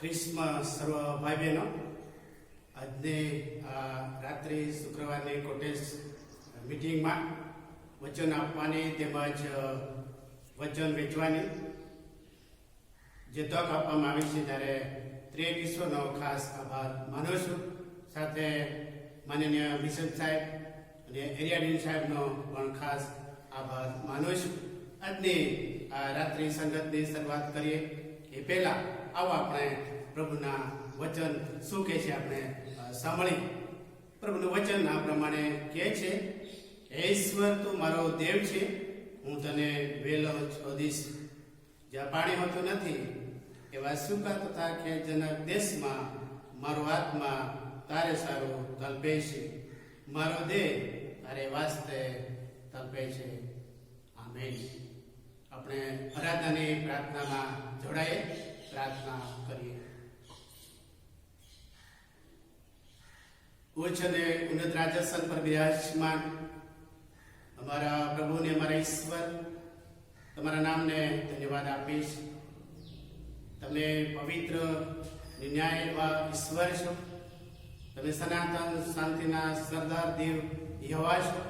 ખ્રિસ્મસ સર્વ ભાઈ બહેનો, આજની રાત્રિ શુક્રવારની કોટેજ મીટિંગમાં વચન આપવાની તેમજ વચન વેચવાની જે તક આપવામાં આવી છે ત્યારે ત્રિએક ઈશ્વરનો ખાસ આભાર માનું છું. સાથે માનનીય બિશપ સાહેબ અને એરિયાડીન સાહેબનો પણ ખાસ આભાર માનું છું. આજની રાત્રિ સંગતની શરૂઆત કરીએ એ પહેલા આવો આપણે પ્રભુના વચન શું કહે છે આપણે સાંભળી. પ્રભુનું વચન આ પ્રમાણે કહે છે, હે ઈશ્વર તું મારો દેવ છે, હું તને વેલો શોધીશ. જ્યાં પાણી હોતું નથી એવા સૂકા તથા ખેડજનક દેશમાં મારો આત્મા તારે સારું તલપે છે, મારો દેહ તારે વાસ્તે તલપે છે. આમેન. આપણે આરાધનાની પ્રાર્થનામાં જોડાઈએ, પ્રાર્થના કરીએ. ઉચ્ચ અને ઉન્નત રાજસ્થાન પર બિરાજમાન અમારા પ્રભુને અમારા ઈશ્વર, તમારા નામને ધન્યવાદ આપીશ. તમે પવિત્ર ન્યાય એવા ઈશ્વર છો. તમે સનાતન શાંતિના સરદાર દેવ યહોવા છો.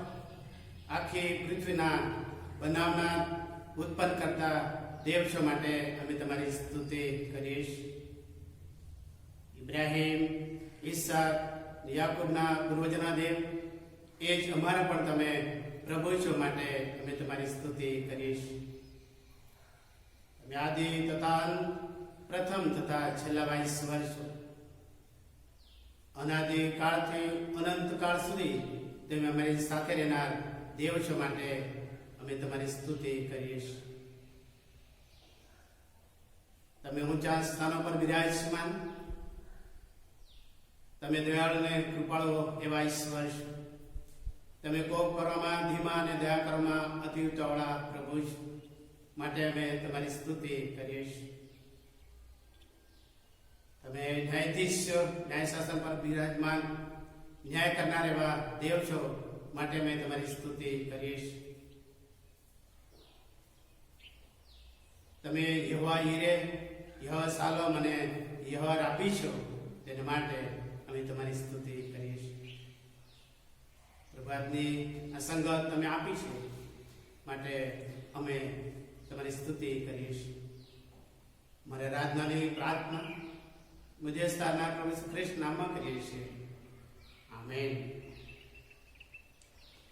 આખી પૃથ્વીના બનાવનાર, ઉત્પન્ન કરતા દેવ છો માટે અમે તમારી સ્તુતિ કરીશ. ઇબ્રાહિમ, ઈસાક, યાકૂબના પૂર્વજના દેવ એ જ અમારા પણ તમે પ્રભુ છો માટે અમે તમારી સ્તુતિ કરીશ. તમે આદિ તથા પ્રથમ તથા છેલ્લા ઈશ્વર છો. અનાદિ કાળથી અનંત કાળ સુધી તમે અમારી સાથે રહેનાર દેવ છો માટે અમે તમારી સ્તુતિ કરીશ. તમે ઊંચા સ્થાનો પર બિરાજમાન, તમે દયાળુ અને કૃપાળુ એવા ઈશ્વર છો. તમે કોપ કરવામાં ધીમા અને દયા કરવામાં અતિ ઉતાવળા પ્રભુ છો માટે અમે તમારી સ્તુતિ કરીએ છીએ. તમે ન્યાયાધીશ છો, ન્યાય શાસન પર બિરાજમાન, ન્યાય કરનાર એવા દેવ છો માટે અમે તમારી સ્તુતિ કરીએ છીએ. તમે યહોવા યીરે, યહોવા શાલોમ અને યહોવા રાફી છો, તેને માટે અમે તમારી સ્તુતિ કરીએ છીએ. પ્રભાતની આ સંગત તમે આપી છે માટે અમે તમારી સ્તુતિ કરીએ છીએ. મારે રાજનાની પ્રાર્થના મધ્યસ્થાના પ્રભુ ખ્રિસ્ત નામમાં કરીએ છીએ. આમેન.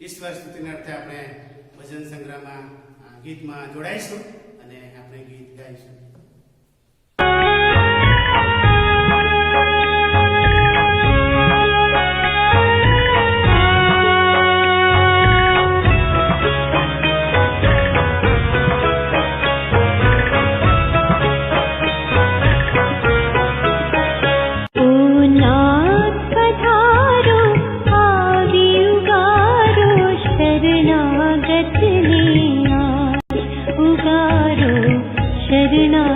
ઈશ્વર સ્તુતિના અર્થે આપણે ભજન સંગ્રહમાં ગીતમાં જોડાઈશું અને આપણે ગીત ગાઈશું. शरणागत ने आज उगारो शरणा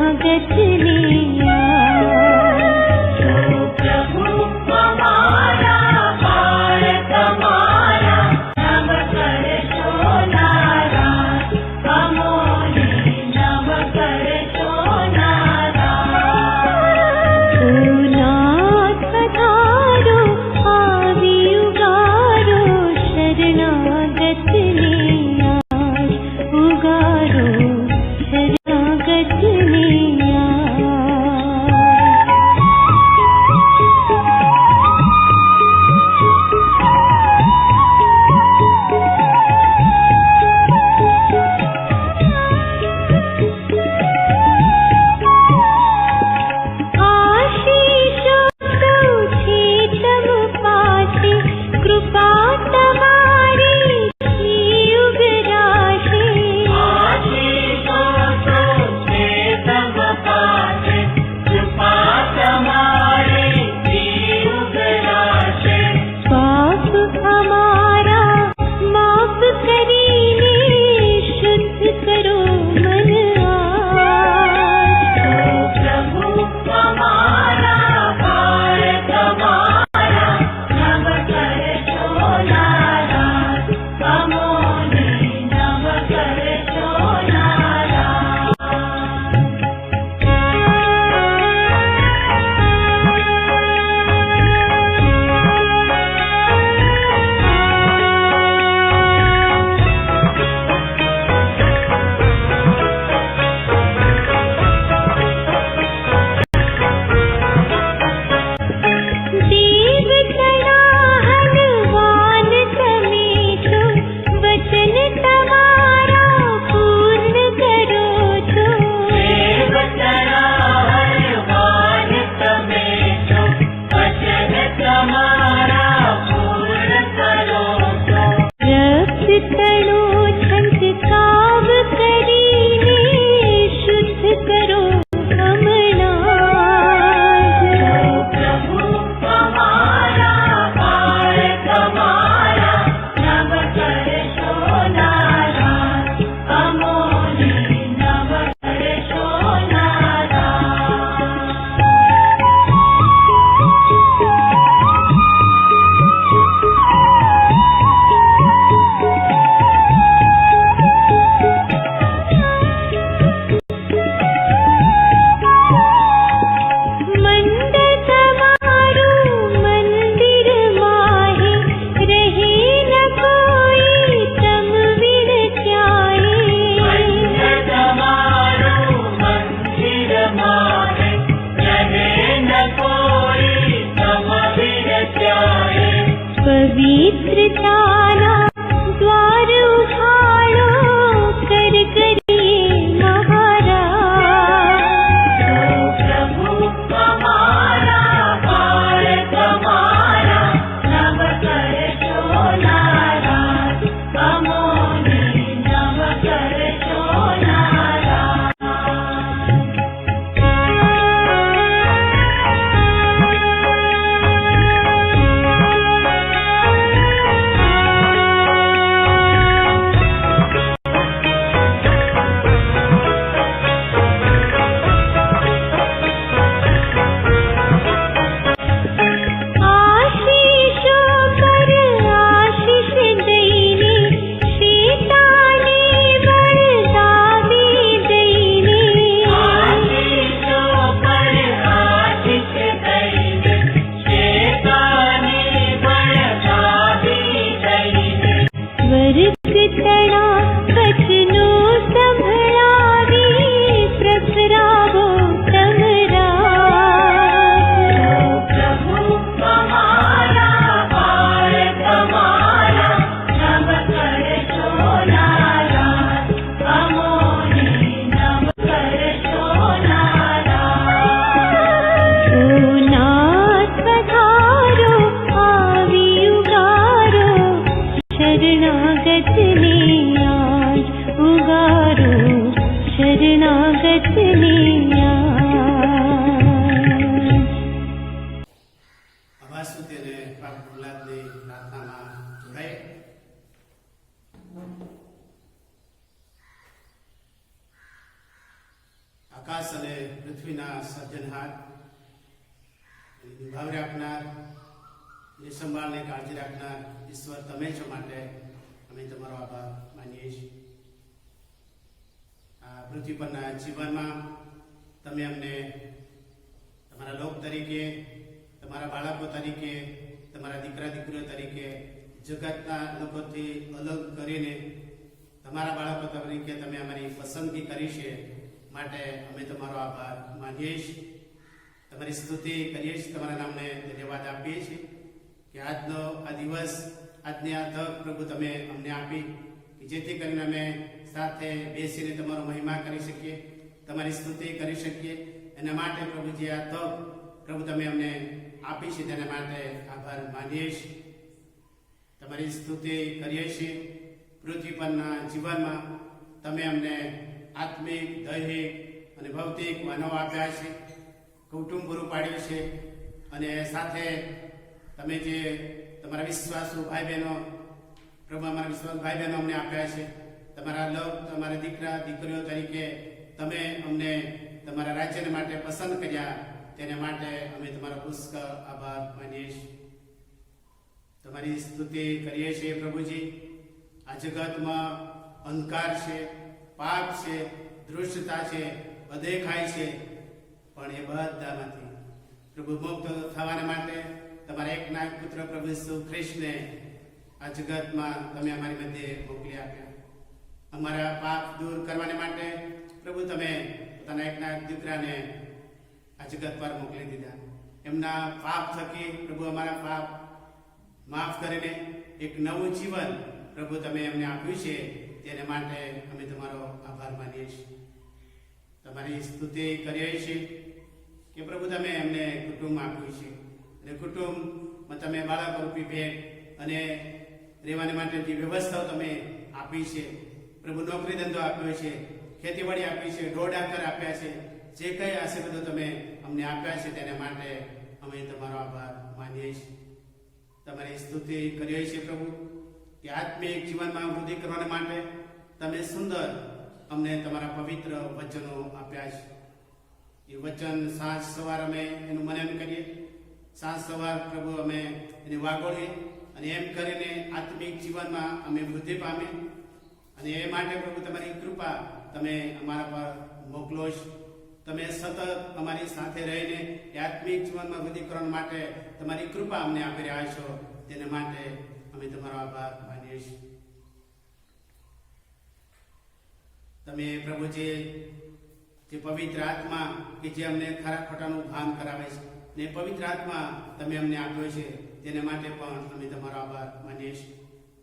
शरणागत लिया। અભાસ્તુતિ અને પાપ ઉલ્લાદની પ્રાર્થનામાં જોડાય. આકાશ અને પૃથ્વીના સર્જનહાર, નિભાવ રાખનાર, એ સંભાળને કાળજી રાખનાર ઈશ્વર તમે છો, માટે અમે તમારો આભાર માનીએ છીએ. આ પૃથ્વી પરના જીવનમાં તમે અમને તમારા લોક તરીકે, તમારા બાળકો તરીકે, તમારા દીકરા દીકરીઓ તરીકે જગતના લોકોથી અલગ કરીને તમારા બાળકો તરીકે તમે અમારી પસંદગી કરી છે, માટે અમે તમારો આભાર માનીએ છીએ. તમારી સ્તુતિ કરીએ છીએ, તમારા નામને ધન્યવાદ આપીએ છીએ કે આજનો આ દિવસ, આજની આ તક પ્રભુ તમે અમને આપી કે જેથી કરીને અમે સાથે બેસીને તમારો મહિમા કરી શકીએ, તમારી સ્તુતિ કરી શકીએ. એના માટે પ્રભુજી આ તક પ્રભુ તમે અમને આપી છે, તેના માટે આભાર માનીએ છીએ. તમારી સ્તુતિ કરીએ છીએ. પૃથ્વી પરના જીવનમાં તમે અમને આત્મિક, દૈહિક અને ભૌતિક માનવ આપ્યા છે, કુટુંબ પૂરું પાડ્યું છે, અને સાથે તમે જે તમારા વિશ્વાસુ ભાઈ બહેનો, પ્રભુ અમારા વિશ્વાસ ભાઈ બહેનો અમને આપ્યા છે, તમારા લોક, તમારા દીકરા દીકરીઓ તરીકે તમે અમને તમારા રાજ્યને માટે પસંદ કર્યા, તેને માટે અમે તમારો પુષ્કળ આભાર માનીએ છીએ. તમારી સ્તુતિ કરીએ છીએ પ્રભુજી. આ જગતમાં અંધકાર છે, પાપ છે, દૃષ્ટતા છે, અદેખાય છે, પણ એ બધામાંથી પ્રભુ મુક્ત થવાને માટે તમારા એકના એક પુત્ર પ્રભુ ઈસુ ખ્રિસ્તને આ જગતમાં તમે અમારી મધ્યે મોકલી આપ્યા. અમારા પાપ દૂર કરવાને માટે પ્રભુ તમે પોતાના એકના એક દીકરાને આ જગત પર મોકલી દીધા. એમના પાપ થકી પ્રભુ અમારા પાપ માફ કરીને એક નવું જીવન પ્રભુ તમે એમને આપ્યું છે, તેને માટે અમે તમારો આભાર માનીએ છીએ. તમારી સ્તુતિ કરીએ છીએ કે પ્રભુ તમે એમને કુટુંબ આપ્યું છે, અને કુટુંબમાં તમે બાળકો રૂપી ભેટ અને રહેવાને માટે જે વ્યવસ્થાઓ તમે આપી છે, પ્રભુ નોકરી ધંધો આપ્યો છે, ખેતીવાડી આપી છે, ઢોર ડાકર આપ્યા છે, જે કઈ આશીર્વાદો તમે અમને આપ્યા છે, તેના માટે અમે તમારો આભાર માનીએ છીએ. તમારી સ્તુતિ કરીએ છીએ પ્રભુ કે આત્મિક જીવનમાં વૃદ્ધિ કરવા માટે તમે સુંદર અમને તમારા પવિત્ર વચનો આપ્યા છે. એ વચન સાંજ સવાર અમે એનું મનન કરીએ, સાંજ સવાર પ્રભુ અમે એને વાગોળીએ, અને એમ કરીને આત્મિક જીવનમાં અમે વૃદ્ધિ પામીએ. અને એ માટે પ્રભુ તમારી કૃપા તમે અમારા પર મોકલો છો. તમે સતત અમારી સાથે રહીને આત્મિક જીવનમાં વૃદ્ધિ કરવા માટે તમારી કૃપા અમને આપી રહ્યા છો, તેને માટે અમે તમારો આભાર માનીએ છીએ. તમે પ્રભુ જે પવિત્ર આત્મા કે જે અમને ખરા ખોટાનું ભાન કરાવે છે, ને પવિત્ર આત્મા તમે અમને આપ્યો છે, તેને માટે પણ અમે તમારો આભાર માનીએ છીએ.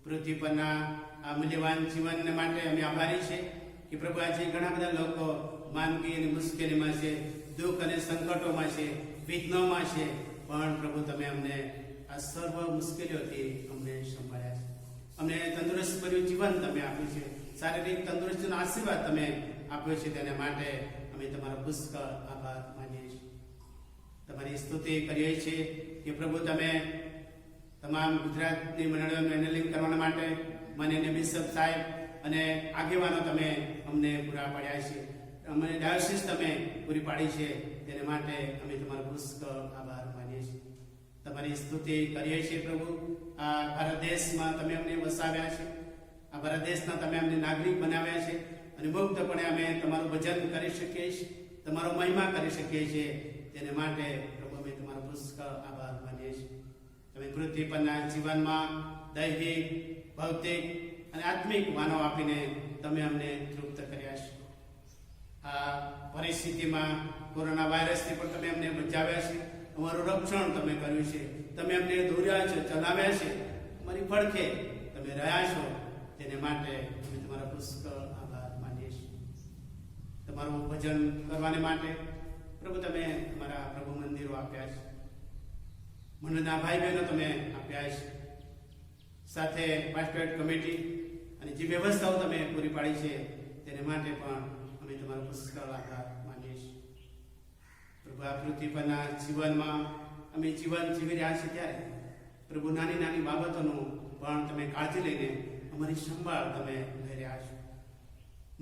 પૃથ્વી પરના આ મૂલ્યવાન જીવનને માટે અમે આભારી છીએ કે પ્રભુ આજે ઘણા બધા લોકો માંદગી અને મુશ્કેલીમાં છે, દુઃખ અને સંકટોમાં છે, વિઘ્નોમાં છે, પણ પ્રભુ તમે અમને આ સર્વ મુશ્કેલીઓથી અમને સંભાળ્યા છે. અમને તંદુરસ્ત ભર્યું જીવન તમે આપ્યું છે, શારીરિક તંદુરસ્તીનો આશીર્વાદ તમે આપ્યો છે, તેના માટે અમે તમારો પુષ્કળ આભાર માનીએ છીએ. તમારી સ્તુતિ કરીએ છીએ કે પ્રભુ તમે તમામ ગુજરાતની મંડળીઓનું હેન્ડલિંગ કરવાના માટે માનનીય બિશપ સાહેબ અને આગેવાનો તમે અમને પૂરા પાડ્યા છે, અમને ડાયોસિસ તમે પૂરી પાડી છે, તેને માટે અમે તમારો પુષ્કળ આભાર માનીએ છીએ. તમારી સ્તુતિ કરીએ છીએ પ્રભુ. આ ભારત દેશમાં તમે અમને વસાવ્યા છે, આ ભારત દેશના તમે અમને નાગરિક બનાવ્યા છે, અને મુક્તપણે અમે તમારું ભજન કરી શકીએ છીએ, તમારો મહિમા કરી શકીએ છીએ, તેને માટે પ્રભુ અમે તમારો પુષ્કળ આભાર માનીએ છીએ. તમે પૃથ્વી પરના જીવનમાં દૈહિક, ભૌતિક અને આત્મિક માનવ આપીને તમે અમને તૃપ્ત કર્યા છે. આ પરિસ્થિતિમાં કોરોના વાયરસથી પણ તમે અમને બચાવ્યા છે, અમારું રક્ષણ તમે કર્યું છે, તમે અમને દોર્યા છે, ચલાવ્યા છે, અમારી પડખે તમે રહ્યા છો, તેને માટે અમે તમારા પુષ્કળ આભાર માનીએ છીએ. તમારું ભજન કરવાને માટે પ્રભુ તમે તમારા પ્રભુ મંદિરો આપ્યા છે, મંડળના ભાઈ બહેનો તમે આપ્યા છે, સાથે પાસ્ટોરેટ કમિટી અને જે વ્યવસ્થાઓ તમે પૂરી પાડી છે, તેને માટે પણ અમે તમારો પુષ્કળ આભાર માનીએ છીએ. પ્રભુ, આ પૃથ્વી પરના જીવનમાં અમે જીવન જીવી રહ્યા છીએ ત્યારે પ્રભુ નાની નાની બાબતોનું પણ તમે કાળજી લઈને અમારી સંભાળ તમે લઈ રહ્યા છો.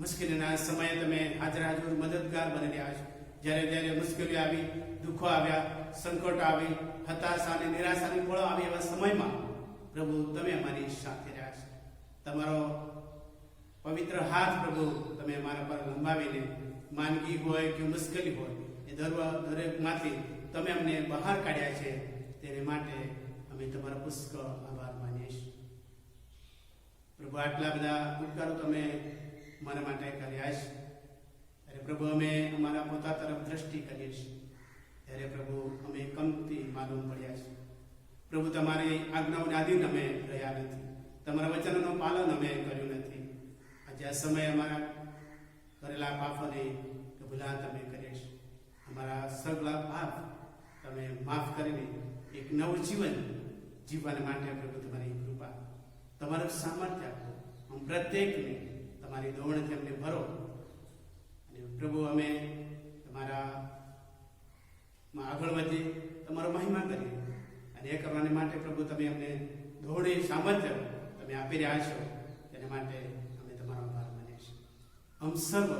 મુશ્કેલીના સમયે તમે હાજર મદદગાર બની રહ્યા છો. જ્યારે જ્યારે મુશ્કેલીઓ આવી, દુઃખો આવ્યા, સંકટ આવી, હતાશા અને નિરાશાની પળો આવી, એવા સમયમાં પ્રભુ તમે અમારી સાથે રહ્યા છો. તમારો પવિત્ર હાથ પ્રભુ તમે અમારા પર લંબાવીને માંદગી હોય કે મુશ્કેલી હોય એ દરેકમાંથી તમે અમને બહાર કાઢ્યા છે. તેને માટે અમે તમારો પુષ્કળ આભાર માનીએ છીએ. પ્રભુ, આટલા બધા ઉપકારો તમે મારા માટે કર્યા છે ત્યારે પ્રભુ અમે અમારા પોતા તરફ દ્રષ્ટિ કરીએ છીએ ત્યારે પ્રભુ અમે કમતી માલુમ પડ્યા છે. પ્રભુ, તમારી આજ્ઞાઓને આધીન અમે રહ્યા નથી. તમારા વચનોનું પાલન અમે કર્યું નથી. આજે આ સમયે અમારા કરેલા પાપોની ભૂલા તમે કરીએ છીએ. અમારા સગલા પાપ તમે માફ કરીને એક નવું જીવન જીવવા માટે પ્રભુ તમારી કૃપા, તમારું સામર્થ્ય આપો. હું પ્રત્યેકને તમારી દોડથી અમને ભરો અને પ્રભુ અમે તમારા આગળ વધીએ, તમારો મહિમા કરીએ અને એ કરવાને માટે પ્રભુ તમે અમને દોડે સામર્થ્ય તમે આપી રહ્યા છો. તેના માટે અમે તમારો આભાર માનીએ છીએ. આમ સર્વ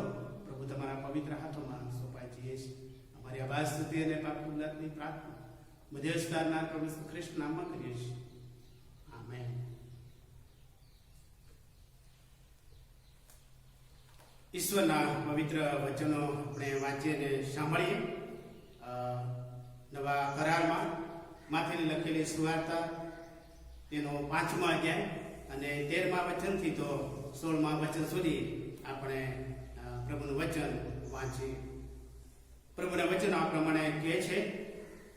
પ્રભુ તમારા પવિત્ર હાથોમાં સોંપાઈ જઈએ છીએ. અમારી આભાર સ્તુતિ અને પાપ ઉલ્લાસની પ્રાર્થના મધ્યસ્થાના પ્રભુ ખ્રિસ્ત નામમાં કરીએ છીએ. આમેન. ઈશ્વરના પવિત્ર વચનો આપણે વાંચીએ અને સાંભળીએ. નવા કરારમાં માથેની લખેલી સુવાર્તા તેનો 5મો અધ્યાય અને 13મા વચનથી તો 16મા વચન સુધી આપણે પ્રભુનું વચન વાંચીએ. પ્રભુના વચન આ પ્રમાણે કહે છે,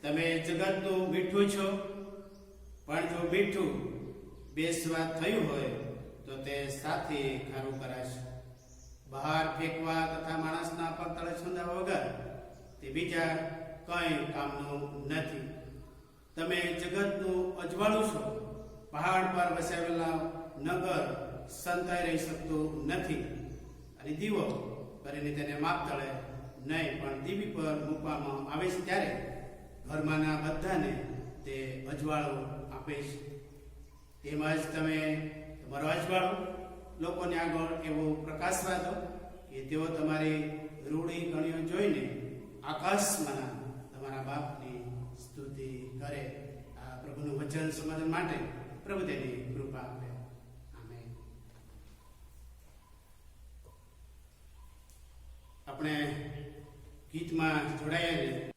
તમે જગતનું મીઠું છો, પણ જો મીઠું બેસ્વાદ થયું હોય તો તે સાથે ખારું કરાશે. બહાર ફેંકવા તથા માણસના પગ તળે છંદાવા વગર તે બીજા કંઈ કામનું નથી. તમે જગતનું અજવાળું છો. પહાડ પર વસાવેલા નગર સંતાઈ રહી શકતું નથી અને દીવો કરીને તેને માપ તળે નહીં, પણ દીવી પર મૂકવામાં આવે છે ત્યારે ઘરમાંના બધાને તે અજવાળું આપે છે. એમ જ તમે તમારો અજવાળું લોકોને આગળ એવો પ્રકાશવા દો કે તેઓ તમારી રૂડી ગણીઓ જોઈને આકાશમાં તમારા બાપની સ્તુતિ કરે. આ પ્રભુનું વચન સમજણ માટે પ્રભુ તેની કૃપા આપે. આમેન. આપણે ગીતમાં જોડાયા.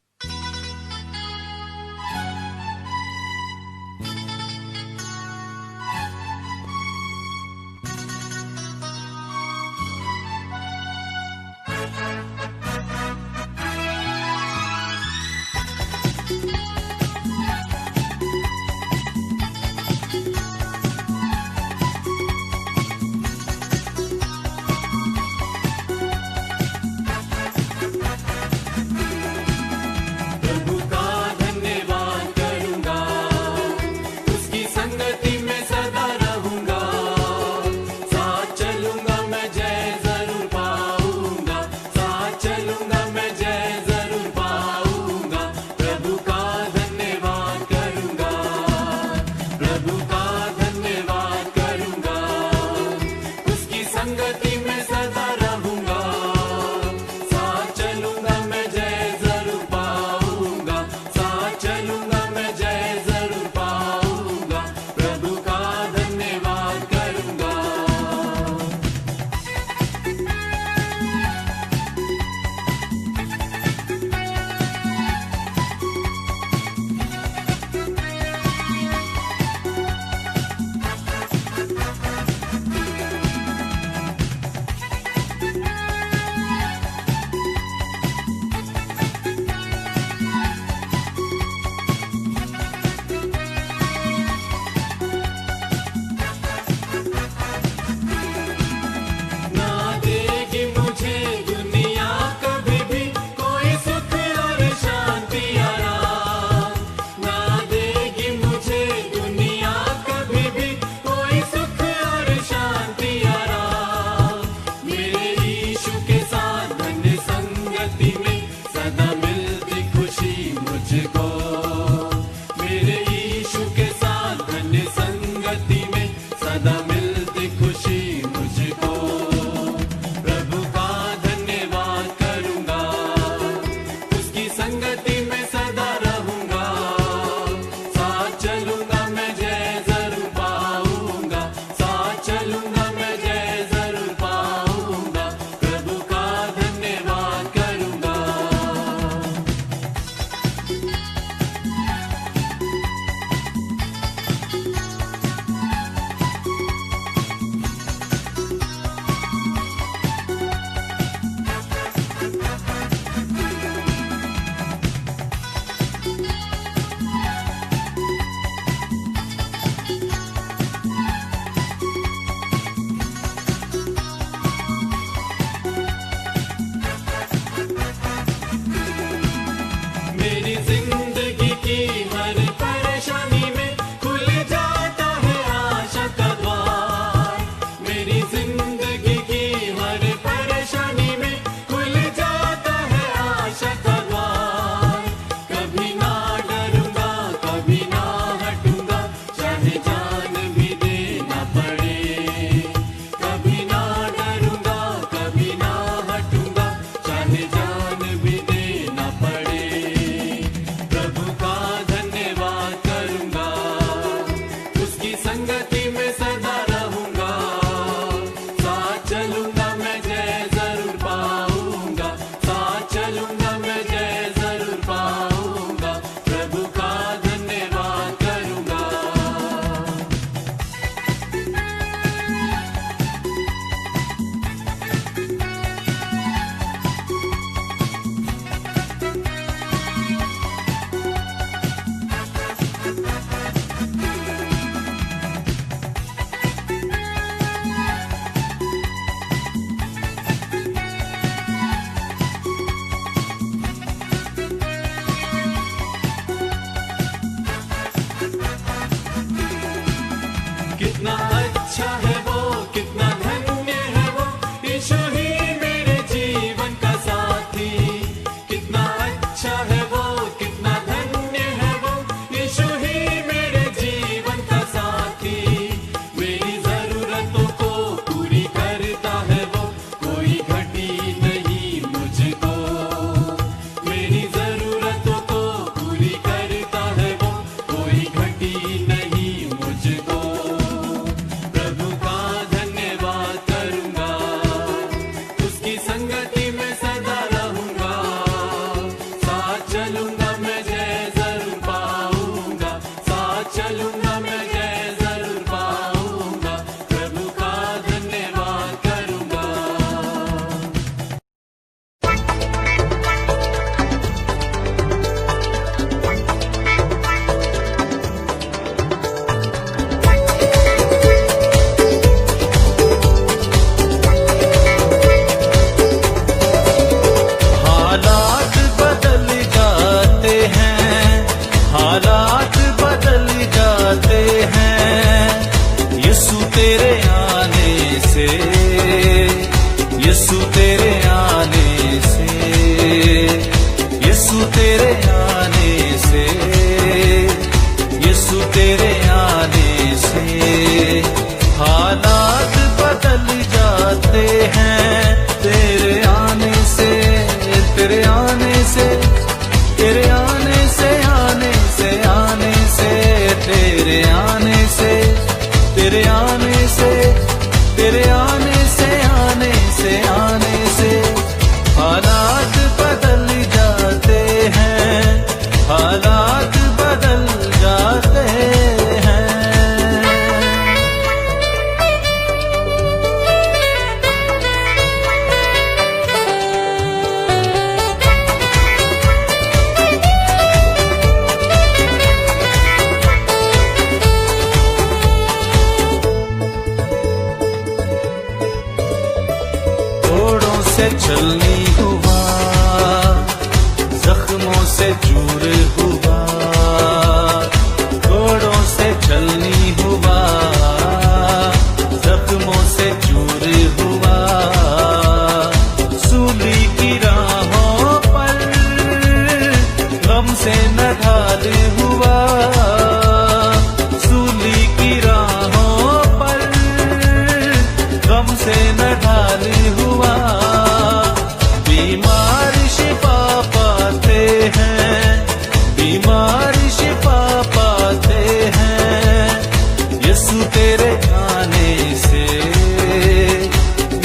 तेरे आने से, यीशु तेरे आने से हालात बदल जाते हैं। तेरे आने से, तेरे आने से, तेरे आने से, आने से, आने से, तेरे आने से, तेरे आने से, तेरे आने से, आने से, आने से हालात बदल जाते हैं, हालात बदल जाते हैं। घोड़ों से चलनी हुआ, जख्मों से चूर हुआ, घोड़ों से चलनी हुआ, जख्मों से चूर हुआ, सूली की राहों पर गम से नढाल हुआ, सूली की राहों पर गम से नढाल हुआ। बीमार शिफा पाते हैं, बीमार शिफा पाते हैं, यीशु तेरे आने से,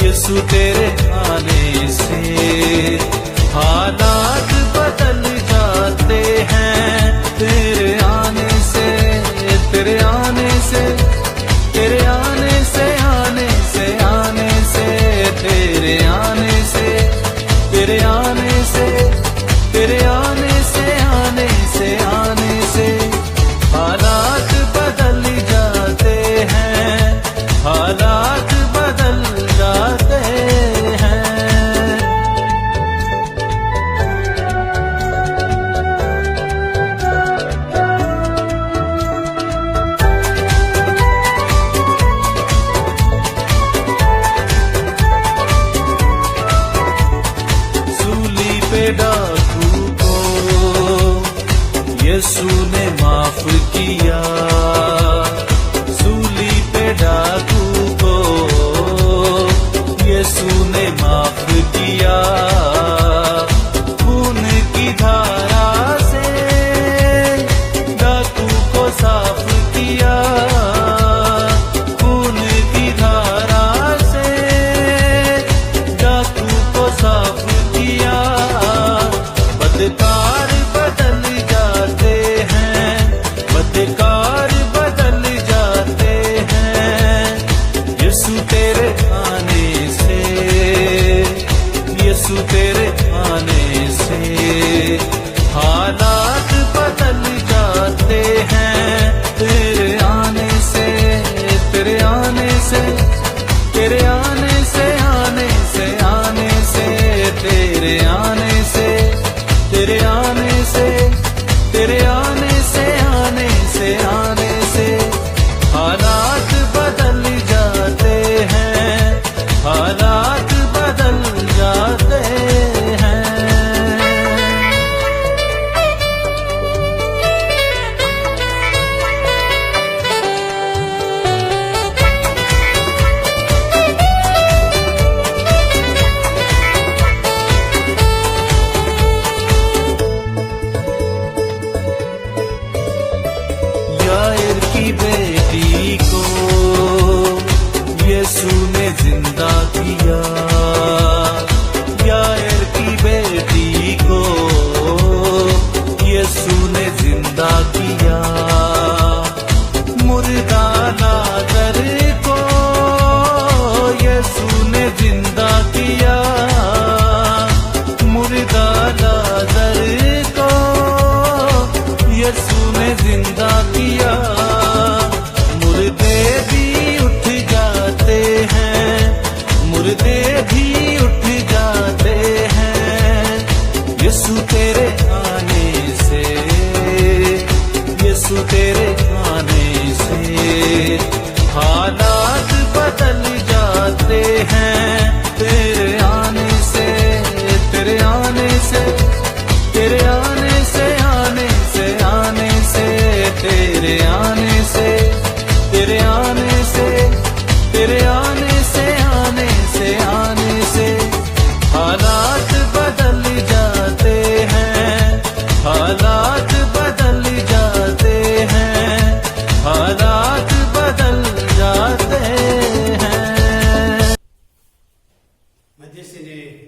यीशु तेरे आने से हालात बदल जाते हैं। तेरे आने से, तेरे आने से, तेरे आने से, आने से, आने से, तेरे आने से, तेरे आने से, तेरे आने से, आने से, आने से हालात बदल जाते हैं, हालात बदल जाते हैं। सूली पे डाकू को यीशु ने माफ किया, सूली पे डाकू को यीशु ने माफ किया, खून की धारा से डाकू को साफ किया, खून की धारा से डाकू को साफ किया। बदकार बदल जाते हैं, बदकार बदल जाते हैं, यीशु तेरे आने से, यीशु तेरे आने से हालात बदल जाते हैं। तेरे आने से, तेरे आने से, तेरे आने से, आने से, आने से, तेरे आने से, तेरे आने से, तेरे आने से, आने से, आने से हालात बदल जाते हैं, हालात बदल जाते हैं।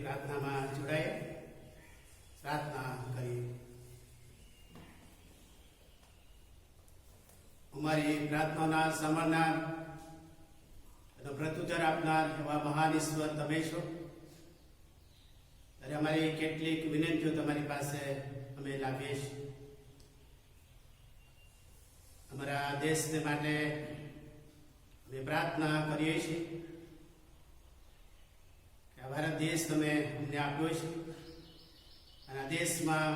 પ્રાર્થનામાં જોડાઈએ. પ્રાર્થના કરીએ. અમારી પ્રાર્થનાના સાંભળનાર અને પ્રત્યુત્તર આપનાર એવા મહાન ઈશ્વર તમે છો. ત્યારે અમારી કેટલીક વિનંતીઓ તમારી પાસે અમે લાવીએ છીએ. અમારા દેશને માટે અમે પ્રાર્થના કરીએ છીએ કે આ ભારત દેશ તમે અમને આપ્યો છે અને આ દેશમાં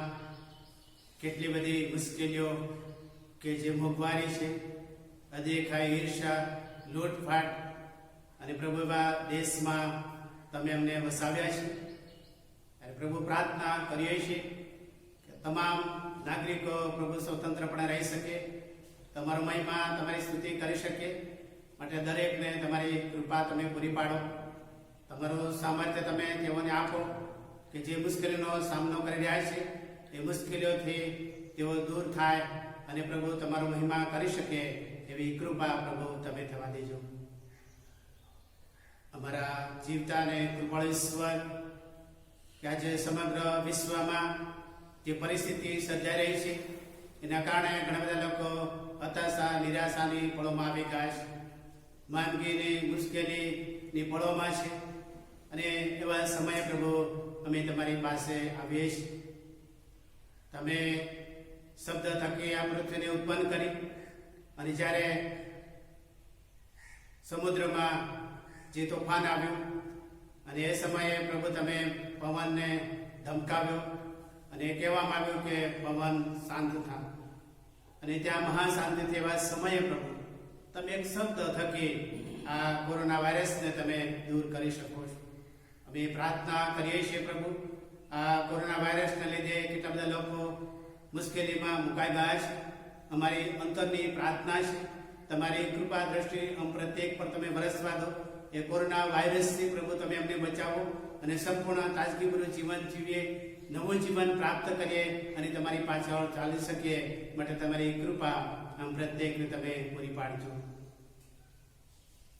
કેટલી બધી મુશ્કેલીઓ કે જે મોંઘવારી છે, અદેખાઈ, ઈર્ષા, લૂંટફાટ અને પ્રભુ એવા દેશમાં તમે અમને વસાવ્યા છે. અને પ્રભુ પ્રાર્થના કરીએ છીએ કે તમામ નાગરિકો પ્રભુ સ્વતંત્રપણે રહી શકે, તમારો મહિમા, તમારી સ્તુતિ કરી શકે. માટે દરેકને તમારી કૃપા તમે પૂરી પાડો. તમારું સામર્થ્ય તમે તેઓને આપો કે જે મુશ્કેલીનો સામનો કરી રહ્યા છે એ મુશ્કેલીઓથી તેઓ દૂર થાય અને પ્રભુ તમારો મહિમા કરી શકે એવી કૃપા પ્રભુ તમે થવા દેજો. અમારા જીવતા અને કૃપાળુ ઈશ્વર, કે આજે સમગ્ર વિશ્વમાં જે પરિસ્થિતિ સર્જાઈ રહી છે એના કારણે ઘણા બધા લોકો હતાશા, નિરાશાની પળોમાં આવી ગયા છે, માંદગીની, મુશ્કેલીની પળોમાં છે. અને એવા સમયે પ્રભુ અમે તમારી પાસે આવીએ છીએ. તમે શબ્દ થકી આ પૃથ્વીને ઉત્પન્ન કરી અને જ્યારે સમુદ્રમાં જે તોફાન આવ્યું અને એ સમયે પ્રભુ તમે પવનને ધમકાવ્યો અને કહેવામાં આવ્યું કે પવન શાંત થા. અને ત્યાં મહાશાંતિથી એવા સમયે પ્રભુ તમે એક શબ્દ થકી આ કોરોના વાયરસને તમે દૂર કરી શકો છો. અમે પ્રાર્થના કરીએ છીએ પ્રભુ, આ કોરોના વાયરસને લીધે કેટલા બધા લોકો મુશ્કેલીમાં મુકાઈ ગયા છે. અમારી અંતરની પ્રાર્થના છે તમારી કૃપા દ્રષ્ટિ અમ પ્રત્યેક પર તમે વરસવા દો. એ કોરોના વાયરસથી પ્રભુ તમે અમને બચાવો અને સંપૂર્ણ તાજગીભર્યું જીવન જીવીએ, નવું જીવન પ્રાપ્ત કરીએ અને તમારી પાછળ ચાલી શકીએ. માટે તમારી કૃપા આમ પ્રત્યેકને તમે પૂરી પાડજો.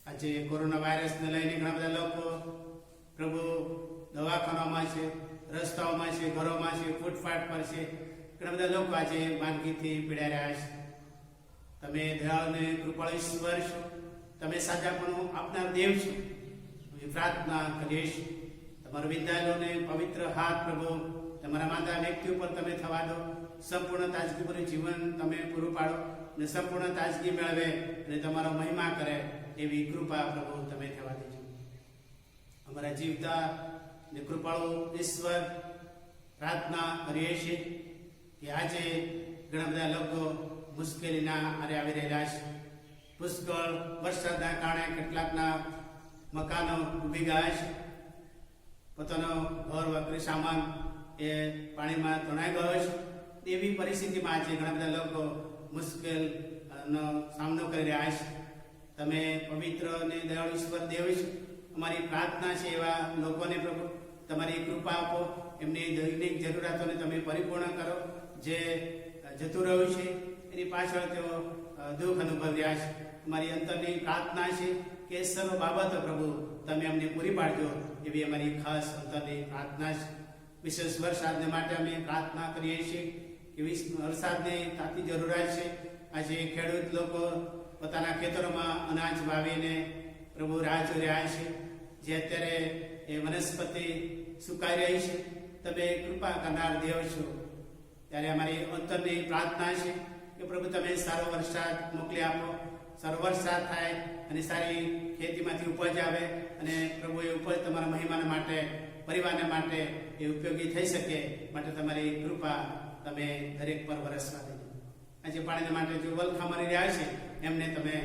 આજે કોરોના વાયરસને લઈને ઘણા બધા લોકો પ્રભુ દવાખાનામાં છે, રસ્તાઓમાં છે, ઘરોમાં છે, ફૂટપાથ પર છે. ઘણા બધા લોકો આજે માંદગીથી પીડાઈ રહ્યા છે. તમે દયાળુ અને કૃપાળુ ઈશ્વર છો, તમે સાજાપણું આપનાર દેવ છો. અમે પ્રાર્થના કરીએ છીએ તમારો વિદ્યાલયોને પવિત્ર હાથ પ્રભુ તમારા માતા વ્યક્તિ ઉપર તમે થવા દો. સંપૂર્ણ તાજગીભર્યું જીવન તમે પૂરું પાડો અને સંપૂર્ણ તાજગી મેળવે અને તમારો મહિમા કરે એવી કૃપા પ્રભુ તમે થવા દેજો. અમારા જીવતા અને કૃપાળુ ઈશ્વર, પ્રાર્થના કરીએ છીએ કે આજે ઘણા બધા લોકો મુશ્કેલીના આરે આવી રહેલા છે. પુષ્કળ વરસાદના કારણે કેટલાકના મકાનો ડૂબી ગયા છે. પોતાનો ઘર વગેરે સામાન એ પાણીમાં તણાઈ ગયો છે. એવી પરિસ્થિતિમાં આજે ઘણા બધા લોકો મુશ્કેલનો સામનો કરી રહ્યા છે. તમે પવિત્ર અને દયાળુ ઈશ્વર દેવ છો. અમારી પ્રાર્થના છે એવા લોકોને પ્રભુ તમારી કૃપા આપો, એમની દૈનિક જરૂરિયાતોને તમે પરિપૂર્ણ કરો. જે જતું રહ્યું છે એની પાછળ તેઓ દુઃખ અનુભવી રહ્યા છે. અમારી અંતરની પ્રાર્થના છે કે સર્વ બાબતો પ્રભુ તમે અમને પૂરી પાડજો એવી અમારી ખાસ અંતરની પ્રાર્થના છે. વિશેષ વરસાદને માટે અમે પ્રાર્થના કરીએ છીએ કે વરસાદની તાતી જરૂરિયાત છે. આજે ખેડૂત લોકો પોતાના ખેતરોમાં અનાજ વાવીને પ્રભુ રાહ જોઈ રહ્યા છે. જે અત્યારે એ વનસ્પતિ સુકાઈ રહી છે, તમે કૃપા કરનાર દેવ છો. ત્યારે અમારી અંતરની પ્રાર્થના છે કે પ્રભુ તમે સારો વરસાદ મોકલી આપો, સારો વરસાદ થાય અને સારી ખેતીમાંથી ઉપજ આવે અને પ્રભુ એ ઉપજ તમારા મહિમાના માટે, પરિવારના માટે એ ઉપયોગી થઈ શકે. માટે તમારી કૃપા તમે દરેક પર વરસવા દેજો. આજે પાણીના માટે જે વલખા મરી રહ્યા છે એમને તમે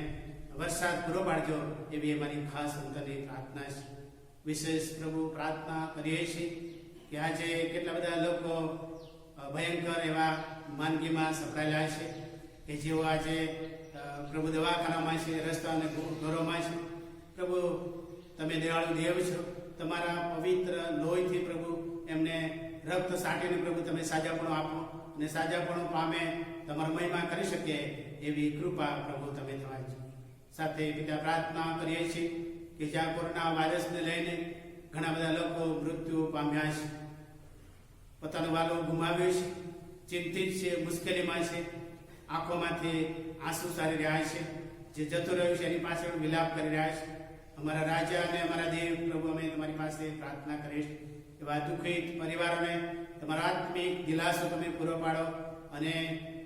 વરસાદ પૂરો પાડજો એવી અમારી ખાસ અંતરની પ્રાર્થના છે. વિશેષ પ્રભુ પ્રાર્થના કરીએ છીએ કે આજે કેટલા બધા લોકો ભયંકર એવા માંદગીમાં સપડાયેલા છે કે જેઓ આજે પ્રભુ દવાખાનામાં છે, રસ્તા અને ઘરોમાં છે. પ્રભુ તમે દયાળુ દેવ છો. તમારા પવિત્ર લોહીથી પ્રભુ એમને રક્ત સાટીને પ્રભુ તમે સાજાપણું આપો અને સાજાપણું પામે તમારો મહિમા કરી શકે એવી કૃપા પ્રભુ તમે થવાય છે. સાથે પિતા પ્રાર્થના કરીએ છીએ કે જ્યાં કોરોના વાયરસને લઈને ઘણા બધા લોકો મૃત્યુ પામ્યા છે, પોતાનું વાલો ગુમાવ્યું છે, ચિંતિત છે, મુશ્કેલીમાં છે, આંખોમાંથી આંસુ સારી રહ્યા છે, જે જતું રહ્યું છે એની પાછળ વિલાપ કરી રહ્યા છે. અમારા રાજા અને અમારા દેવ પ્રભુ, અમે તમારી પાસે પ્રાર્થના કરીશ, એવા દુઃખિત પરિવારોને તમારા આત્મિક દિલાસો તમે પૂરો પાડો અને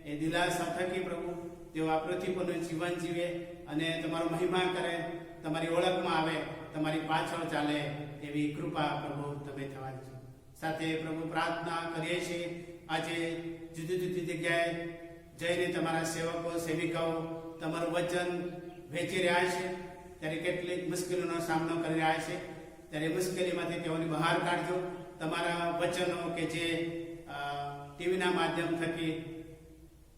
એ દિલાસા થકી પ્રભુ તેઓ આ પૃથ્વી પરનું જીવન જીવે અને તમારો મહિમા કરે, તમારી ઓળખમાં આવે, તમારી પાછળ ચાલે એવી કૃપા પ્રભુ તમે થવાની છે. સાથે પ્રભુ પ્રાર્થના કરીએ છીએ, આજે જુદી જુદી જગ્યાએ જઈને તમારા સેવકો સેવિકાઓ તમારું વચન વેચી રહ્યા છે, ત્યારે કેટલીક મુશ્કેલીઓનો સામનો કરી રહ્યા છે, ત્યારે મુશ્કેલીમાંથી તેઓને બહાર કાઢજો. તમારા વચનો કે જે ટીવીના માધ્યમ થકી,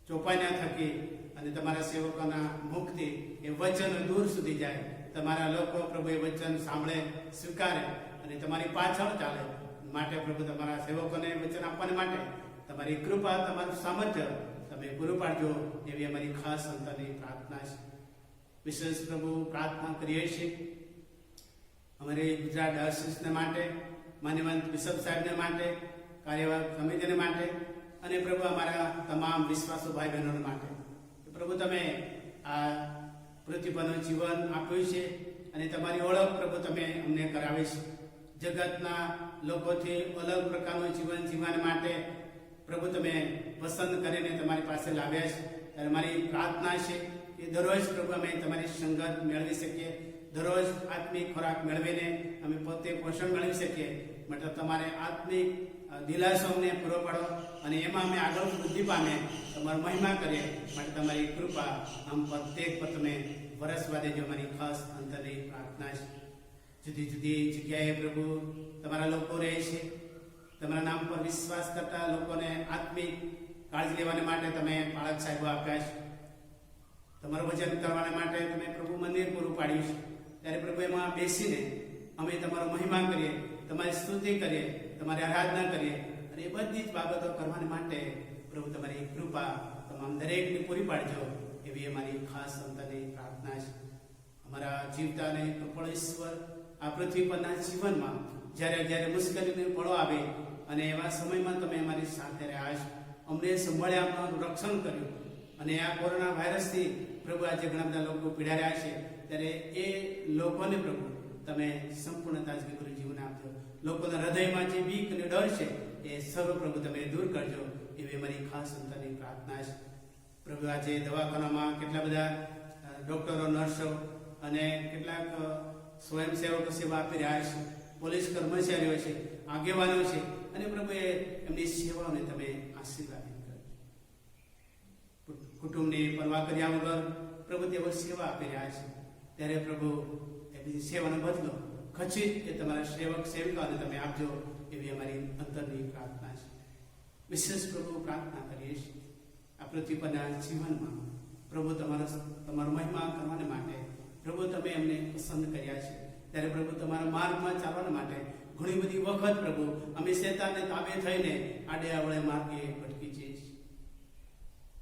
ચોપાઈના થકી અને તમારા સેવકોના મુખથી એ વચન દૂર સુધી જાય, તમારા લોકો પ્રભુ એ વચન સાંભળે, સ્વીકારે અને તમારી પાછળ ચાલે માટે પ્રભુ તમારા સેવકોને વચન આપવાને માટે તમારી કૃપા, તમારું સામર્થ્ય તમે પૂરું પાડજો એવી અમારી ખાસ અંતરની પ્રાર્થના છે. વિશેષ પ્રભુ પ્રાર્થના કરીએ છીએ અમારી ગુજરાત ડાયોસીસને માટે, માન્યવંત બિશપ સાહેબને માટે, કાર્યવાહક સમિતિને માટે અને પ્રભુ અમારા તમામ વિશ્વાસુ ભાઈ બહેનોને માટે. પ્રભુ તમે આ પૃથ્વી પરનું જીવન આપ્યું છે અને તમારી ઓળખ પ્રભુ તમે અમને કરાવી છે. જગતના લોકોથી અલગ પ્રકારનું જીવન જીવવા માટે પ્રભુ તમે પસંદ કરીને તમારી પાસે લાવ્યા છે. ત્યારે મારી પ્રાર્થના છે કે દરરોજ પ્રભુ અમે તમારી સંગત મેળવી શકીએ, દરરોજ આત્મિક ખોરાક મેળવીને અમે પોતે પોષણ મેળવી શકીએ. મતલબ તમારે આત્મિક દિલાસો અમને પૂરો પાડો અને એમાં અમે આગળ વૃદ્ધિ પામે, તમારો મહિમા કરીએ માટે તમારી કૃપા આમ પ્રત્યેક પર તમે વરસવા દેજો. મારી ખાસ અંતરની પ્રાર્થના છે. જુદી જુદી જગ્યાએ પ્રભુ તમારા લોકો રહે છે, તમારા નામ પર વિશ્વાસ કરતા લોકોને આત્મિક કાળજી લેવાને માટે તમે પાળક સાહેબો આપ્યા છે, તમારું વચન કરવાને માટે તમે પ્રભુ મંદિર પૂરું પાડ્યું છે. ત્યારે પ્રભુ એમાં બેસીને અમે તમારો મહિમા કરીએ, તમારી સ્તુતિ કરીએ, તમારી આરાધના કરીએ અને એ બધી જ બાબતો કરવાને માટે પ્રભુ તમારી કૃપા તમામ દરેકને પૂરી પાડજો એવી અમારી ખાસ અંતરની પ્રાર્થના છે. અમારા જીવતા અને કૃપાળુ ઈશ્વર, આ પૃથ્વી પરના જીવનમાં જ્યારે જ્યારે મુશ્કેલીને પળો આવે અને એવા સમયમાં તમે અમારી સાથે રહ્યા છો, અમને સંભાળ્યા, અમારું રક્ષણ કર્યું અને આ કોરોના વાયરસથી પ્રભુ આજે ઘણા બધા લોકો પીડા રહ્યા છે, ત્યારે એ લોકોને પ્રભુ તમે સંપૂર્ણ તાજગીભર્યું જીવન આપજો. લોકોના હૃદયમાં જે બીક અને ડર છે એ સર્વ પ્રભુ તમે દૂર કરજો એવી અમારી ખાસ અંતરની પ્રાર્થના છે. પ્રભુ આજે દવાખાનામાં કેટલા બધા ડોક્ટરો, નર્સો અને કેટલાક સ્વયંસેવકો સેવા આપી રહ્યા છે, પોલીસ કર્મચારીઓ છે, આગેવાનો છે અને પ્રભુ એમની સેવાઓને તમે આશીર્વાદિત કરજો. કુટુંબની પરવા કર્યા વગર પ્રભુ તેઓ સેવા આપી રહ્યા છે, ત્યારે પ્રભુ એમની સેવાનો બદલો ખચિત એ તમારા સેવક સેવિકાઓને તમે આપજો એવી અમારી અંતરની પ્રાર્થના છે. વિશેષ પ્રભુ પ્રાર્થના કરીએ છીએ આ પૃથ્વી પરના જીવનમાં પ્રભુ તમારો મહિમા કરવાને માટે પ્રભુ તમે એમને પસંદ કર્યા છે, ત્યારે પ્રભુ તમારા માર્ગમાં ચાલવાના માટે ઘણી બધી વખત પ્રભુ અમે શેતાનને તાબે થઈને આડે અવળે માર્ગે ભટકી જઈએ છીએ.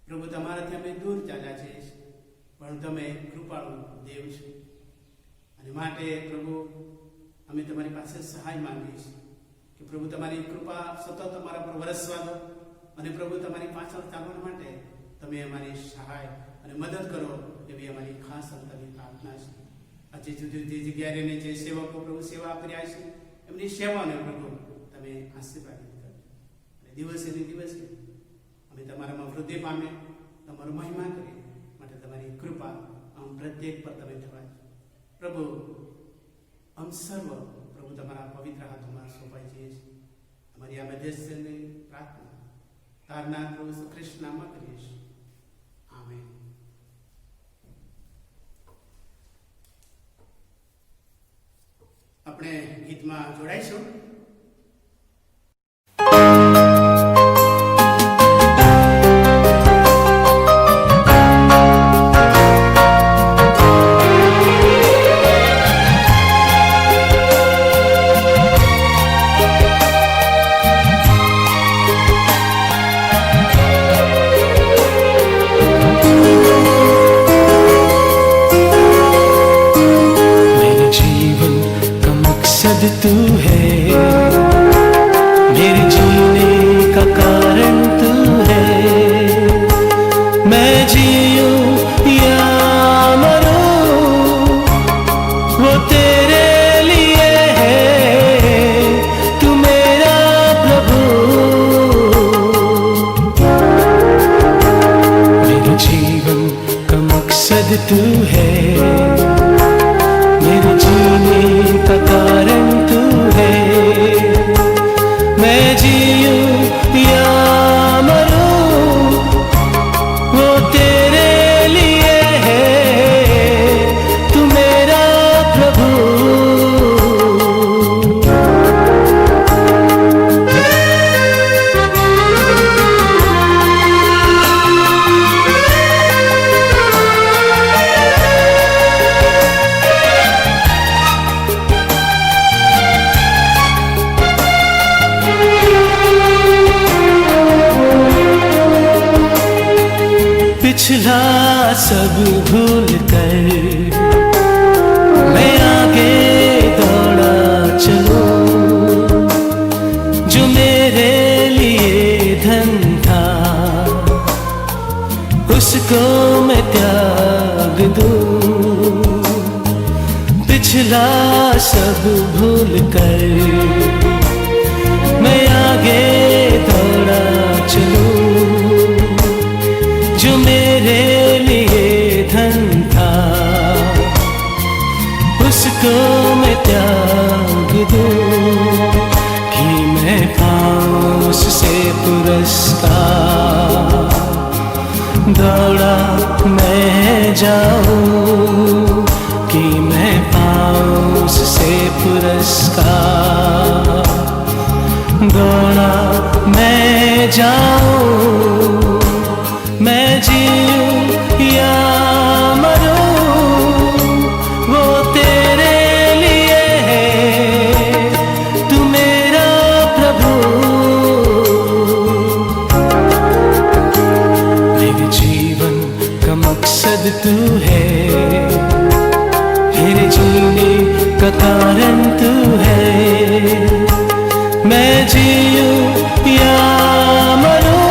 પ્રભુ તમારાથી અમે દૂર ચાલ્યા છીએ, પણ તમે કૃપાળુ દેવ છો અને માટે પ્રભુ અમે તમારી પાસે સહાય માંગીએ છીએ કે પ્રભુ તમારી કૃપા સતત અમારા પર વરસવા દો અને પ્રભુ તમારી પાછળ ચાલવા માટે તમે અમારી સહાય અને મદદ કરો એવી અમારી ખાસ અંતરની પ્રાર્થના છે. આજે જુદી જુદી જગ્યાએ રહીને જે સેવકો પ્રભુ સેવા આપી રહ્યા છે, એમની સેવાને પ્રભુ તમે આશીર્વાદિત કરજો અને દિવસે ને દિવસે અમે તમારામાં વૃદ્ધિ પામે, તમારો મહિમા કરીએ માટે તમારી કૃપા આમ પ્રત્યેક પર તમે થવા પ્રભુ આમ સર્વ પ્રભુ તમારા પવિત્ર હાથોમાં સોંપાઈ જઈએ છીએ. અમારી આ મધ્યસ્થની પ્રાર્થના તારના પ્રભુ કૃષ્ણ નામમાં કરીએ છીએ. આમેન. આપણે ગીતમાં જોડાઈશું. तू मैं जीऊं या मरूं, वो तेरे लिए है, तू मेरा प्रभु। पिछला सब भूल कर मैं आगे दौड़ा चलूं, जो मेरे लिए धन था उसको मैं त्याग दूं। पिछला सब भूल कर मैं आगे दौड़ा चलूं, जो मेरे लिए धन था उसको मैं त्याग दूं, कि मैं पाऊं उससे पुरस्कार, दौड़ा मैं जाऊं, कि मैं पाऊं उससे पुरस्कार, दौड़ा मैं जाऊं। मैं जीऊं या मरूं, वो तेरे लिए है, तू मेरा प्रभु। मेरे जीवन का मकसद तू है, मेरे जीने का कारण तू है। मैं जीऊं या मरूं,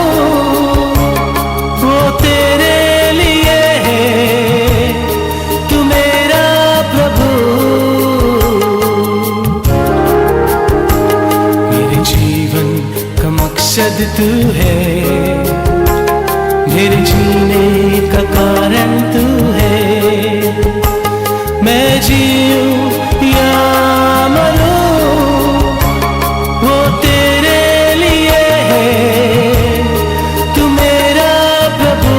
वो तेरे लिए है, तू मेरा प्रभु। मेरे जीवन का मकसद तू है, मेरे जीने का कारण तू है। मैं जीऊं या मरूं, वो तेरे लिए है, तू मेरा प्रभु।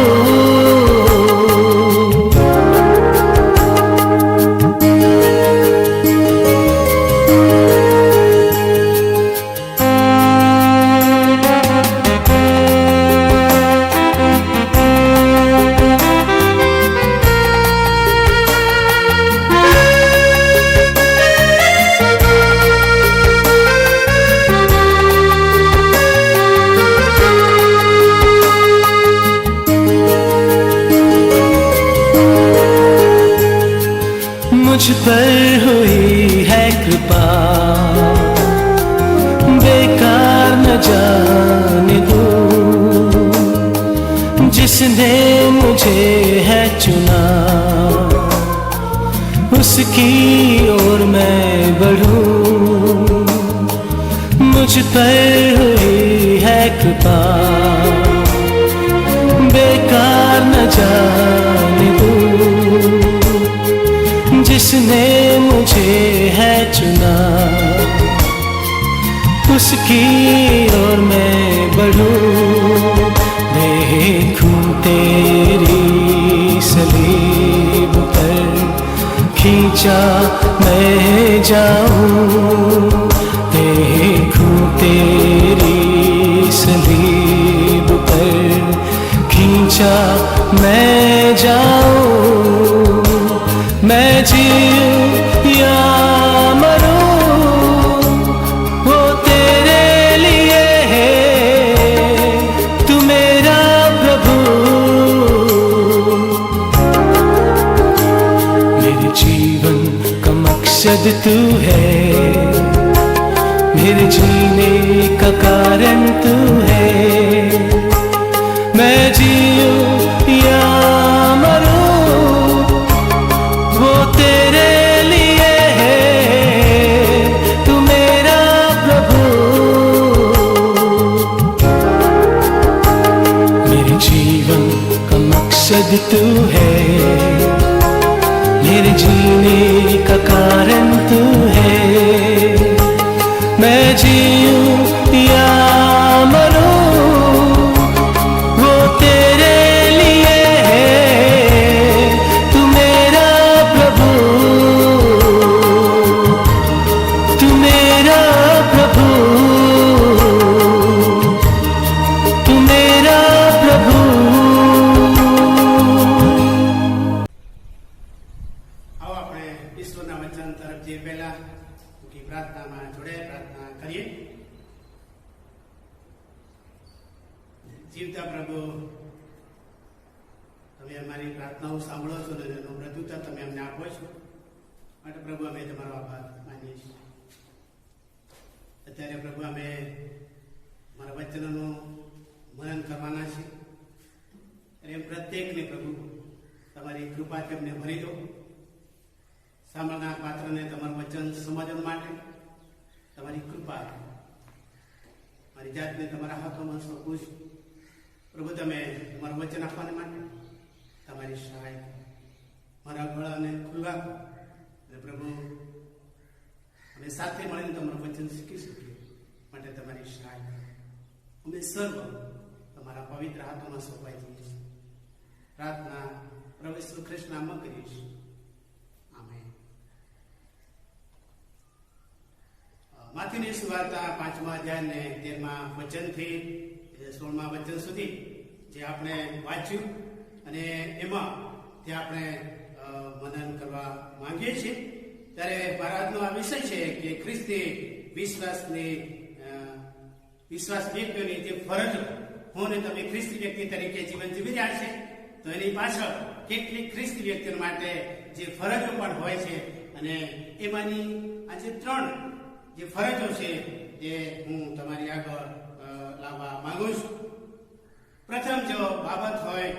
मुझ पर हुई है कृपा, बेकार न जाने दूं, जिसने मुझे है चुना उसकी ओर मैं बढ़ूं। मुझ पर हुई है कृपा, बेकार न जाने दूं, जिसने मुझे है चुना उसकी ओर मैं बढ़ूं। देखूं तेरी सलीब पर खींचा मैं जाऊं, देखूं तेरी सलीब पर खींचा मैं जाऊं। मैं जीऊं या मरूं, वो तेरे लिए है, तू मेरा प्रभु। मेरे जीवन का मकसद तू है, मेरे जीने का कारण तू है। मैं जीऊं या मरूं, वो तेरे लिए है, तू मेरा प्रभु। मेरे जीवन का मकसद तू है, मेरे जीने का कारण तू है। मैं जीऊं જીવતા પ્રભુ, તમે અમારી પ્રાર્થનાઓ સાંભળો છો અને એનું પ્રત્યુત્તર તમે અમને આપો છો, માટે પ્રભુ અમે તમારો આભાર માનીએ છીએ. અત્યારે પ્રભુ અમે મારા વચનોનું મનન કરવાના છીએ, અને એમ પ્રત્યેકને પ્રભુ તમારી કૃપાથી અમને ભરી દો. સાંભળનાર પાત્રને તમારું વચન સમજવા માટે તમારી કૃપા, મારી જાતને તમારા હાથોમાં સોંપું છું પ્રભુ. તમે તમારું વચન આપવાને માટે તમારી સહાય, મારા ગળાને ખુલ્લા અને પ્રભુ અમે સાથે મળીને તમારું વચન શીખી શકીએ, માટે તમારી સહાય. અમે સર્વ તમારા પવિત્ર હાથોમાં સોંપાઈ જઈએ છીએ. પ્રાર્થના પ્રભુ ઈસુ ખ્રિસ્ત નામમાં કરીએ છીએ. આમેન. માથીની સુવાર્તા 5મા અધ્યાયને 13મા વચનથી 16મા વચન સુધી જે આપણે વાંચ્યું અને એમાં જે આપણે મનન કરવા માંગીએ છીએ, ત્યારે ભારતનો આ વિષય છે કે ખ્રિસ્તી વિશ્વાસ વ્યક્તિઓની જે ફરજો, હું ને તમે ખ્રિસ્તી વ્યક્તિ તરીકે જીવન જીવી રહ્યા છે, તો એની પાછળ કેટલીક ખ્રિસ્તી વ્યક્તિઓ માટે જે ફરજો પણ હોય છે, અને એમાંની આજે 3 જે ફરજો છે એ હું તમારી આગળ લાવવા માંગુ છું. પ્રથમ જો બાબત હોય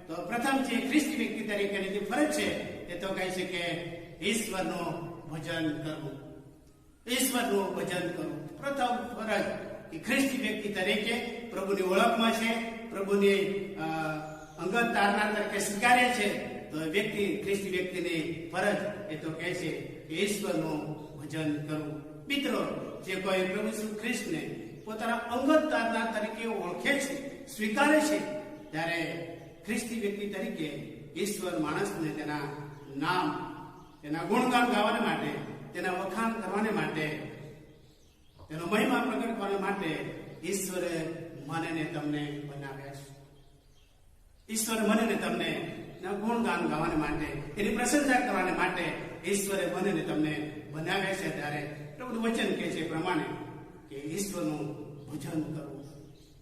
તો પ્રથમ જે ખ્રિસ્તી વ્યક્તિ તરીકેની જે ફરજ છે એ તો કહે છે કે ઈશ્વરનું ભજન કરવું. ઈશ્વરનું ભજન કરવું પ્રથમ ફરજ કે ખ્રિસ્તી વ્યક્તિ તરીકે પ્રભુની ઓળખમાં છે, પ્રભુની અંગત તારનાર તરીકે સ્વીકારે છે, તો વ્યક્તિ ખ્રિસ્તી વ્યક્તિની ફરજ એ તો કહે છે કે ઈશ્વરનું ભજન કરવું. મિત્રો, જે કોઈ પ્રભુ ઈસુ ખ્રિસ્તને પોતાના અંગત તારનાર તરીકે ઓળખે છે, સ્વીકારે છે, ત્યારે ખ્રિસ્તી વ્યક્તિ તરીકે ઈશ્વર માણસને તેના નામ, તેના ગુણગાન ગાવાને માટે, તેના વખાણ કરવાને માટે, તેનો મહિમા પ્રગટ કરવાને માટે ઈશ્વરે મને ને તમને બનાવ્યા છે. ઈશ્વરે મને ને તમને ગુણગાન ગાવાને માટે, એની પ્રશંસા કરવાને માટે ઈશ્વરે મને ને તમને બનાવ્યા છે. ત્યારે પ્રભુનું વચન કહે છે પ્રમાણે કે ઈશ્વરનું ભજન કરવું.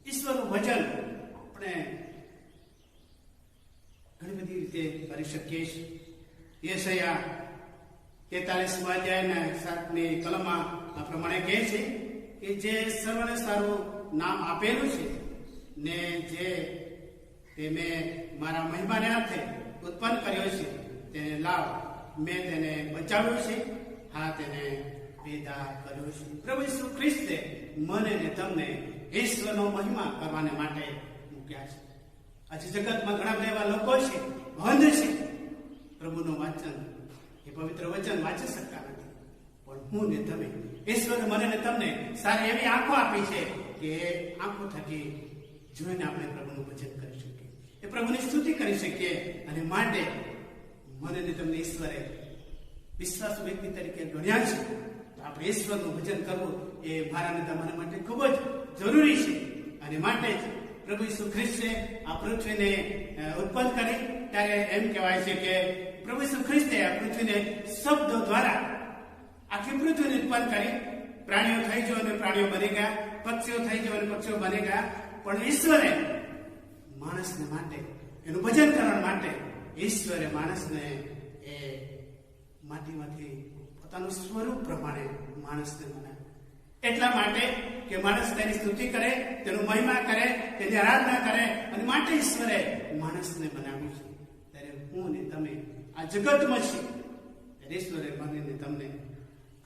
ઈશ્વરનું ભજન આપણે ઘણી બધી રીતે કરી શકીએ છીએ. યશાયા 43મા અધ્યાયના 7મી કલમમાં આ પ્રમાણે કહે છે કે જે સર્વને સારું નામ આપેલું છે ને જે તે મેં મારા મહિમાને હાથે ઉત્પન્ન કર્યો છે તેને લાવ, મેં તેને બચાવ્યો છે, હા તેને પેદા કર્યો છે. પ્રભુ ઈસુ ખ્રિસ્તે મને ને તમને ઈશ્વરનો મહિમા કરવાને માટે મૂક્યા છે. આજે જગતમાં ઘણા બધા એવા લોકો છે, બંધ છે, પ્રભુનું વાંચન, એ પવિત્ર વચન વાંચી શકતા નથી. પણ હું ને તમે, ઈશ્વરે મને ને તમને સારી એવી આંખો આપી છે કે આંખો થકી જોઈને આપણે પ્રભુનું ભજન કરી શકીએ, એ પ્રભુની સ્તુતિ કરી શકીએ. અને માટે મને ને તમને ઈશ્વરે વિશ્વાસુ વ્યક્તિ તરીકે ગણ્યા છે, તો આપણે ઈશ્વરનું ભજન કરવું એ મારા ને તમારા માટે ખૂબ જ જરૂરી છે. અને માટે જ પ્રભુ ઈસુ ખ્રિસ્તે આ પૃથ્વીને ઉત્પન્ન કરી, ત્યારે એમ કહેવાય છે કે પ્રભુ ઈસુ ખ્રિસ્તે આ પૃથ્વીને શબ્દો દ્વારા આખી પૃથ્વીને ઉત્પન્ન કરી. પ્રાણીઓ થઈ ગયો અને પ્રાણીઓ બની ગયા, પક્ષીઓ થઈ ગયો અને પક્ષીઓ બની ગયા, પણ ઈશ્વરે માણસને માટે, એનું ભજન કરવા માટે ઈશ્વરે માણસને એ માટીમાંથી પોતાનું સ્વરૂપ પ્રમાણે માણસને બનાવ્યો. એટલા માટે કે માણસ તેની સ્તુતિ કરે, તેનું મહિમા કરે, તેની આરાધના કરે, અને માટે ઈશ્વરે માણસને બનાવ્યું છે. ત્યારે હું ને તમે આ જગતમાં છીએ, ત્યારે ઈશ્વરે મને ને તમને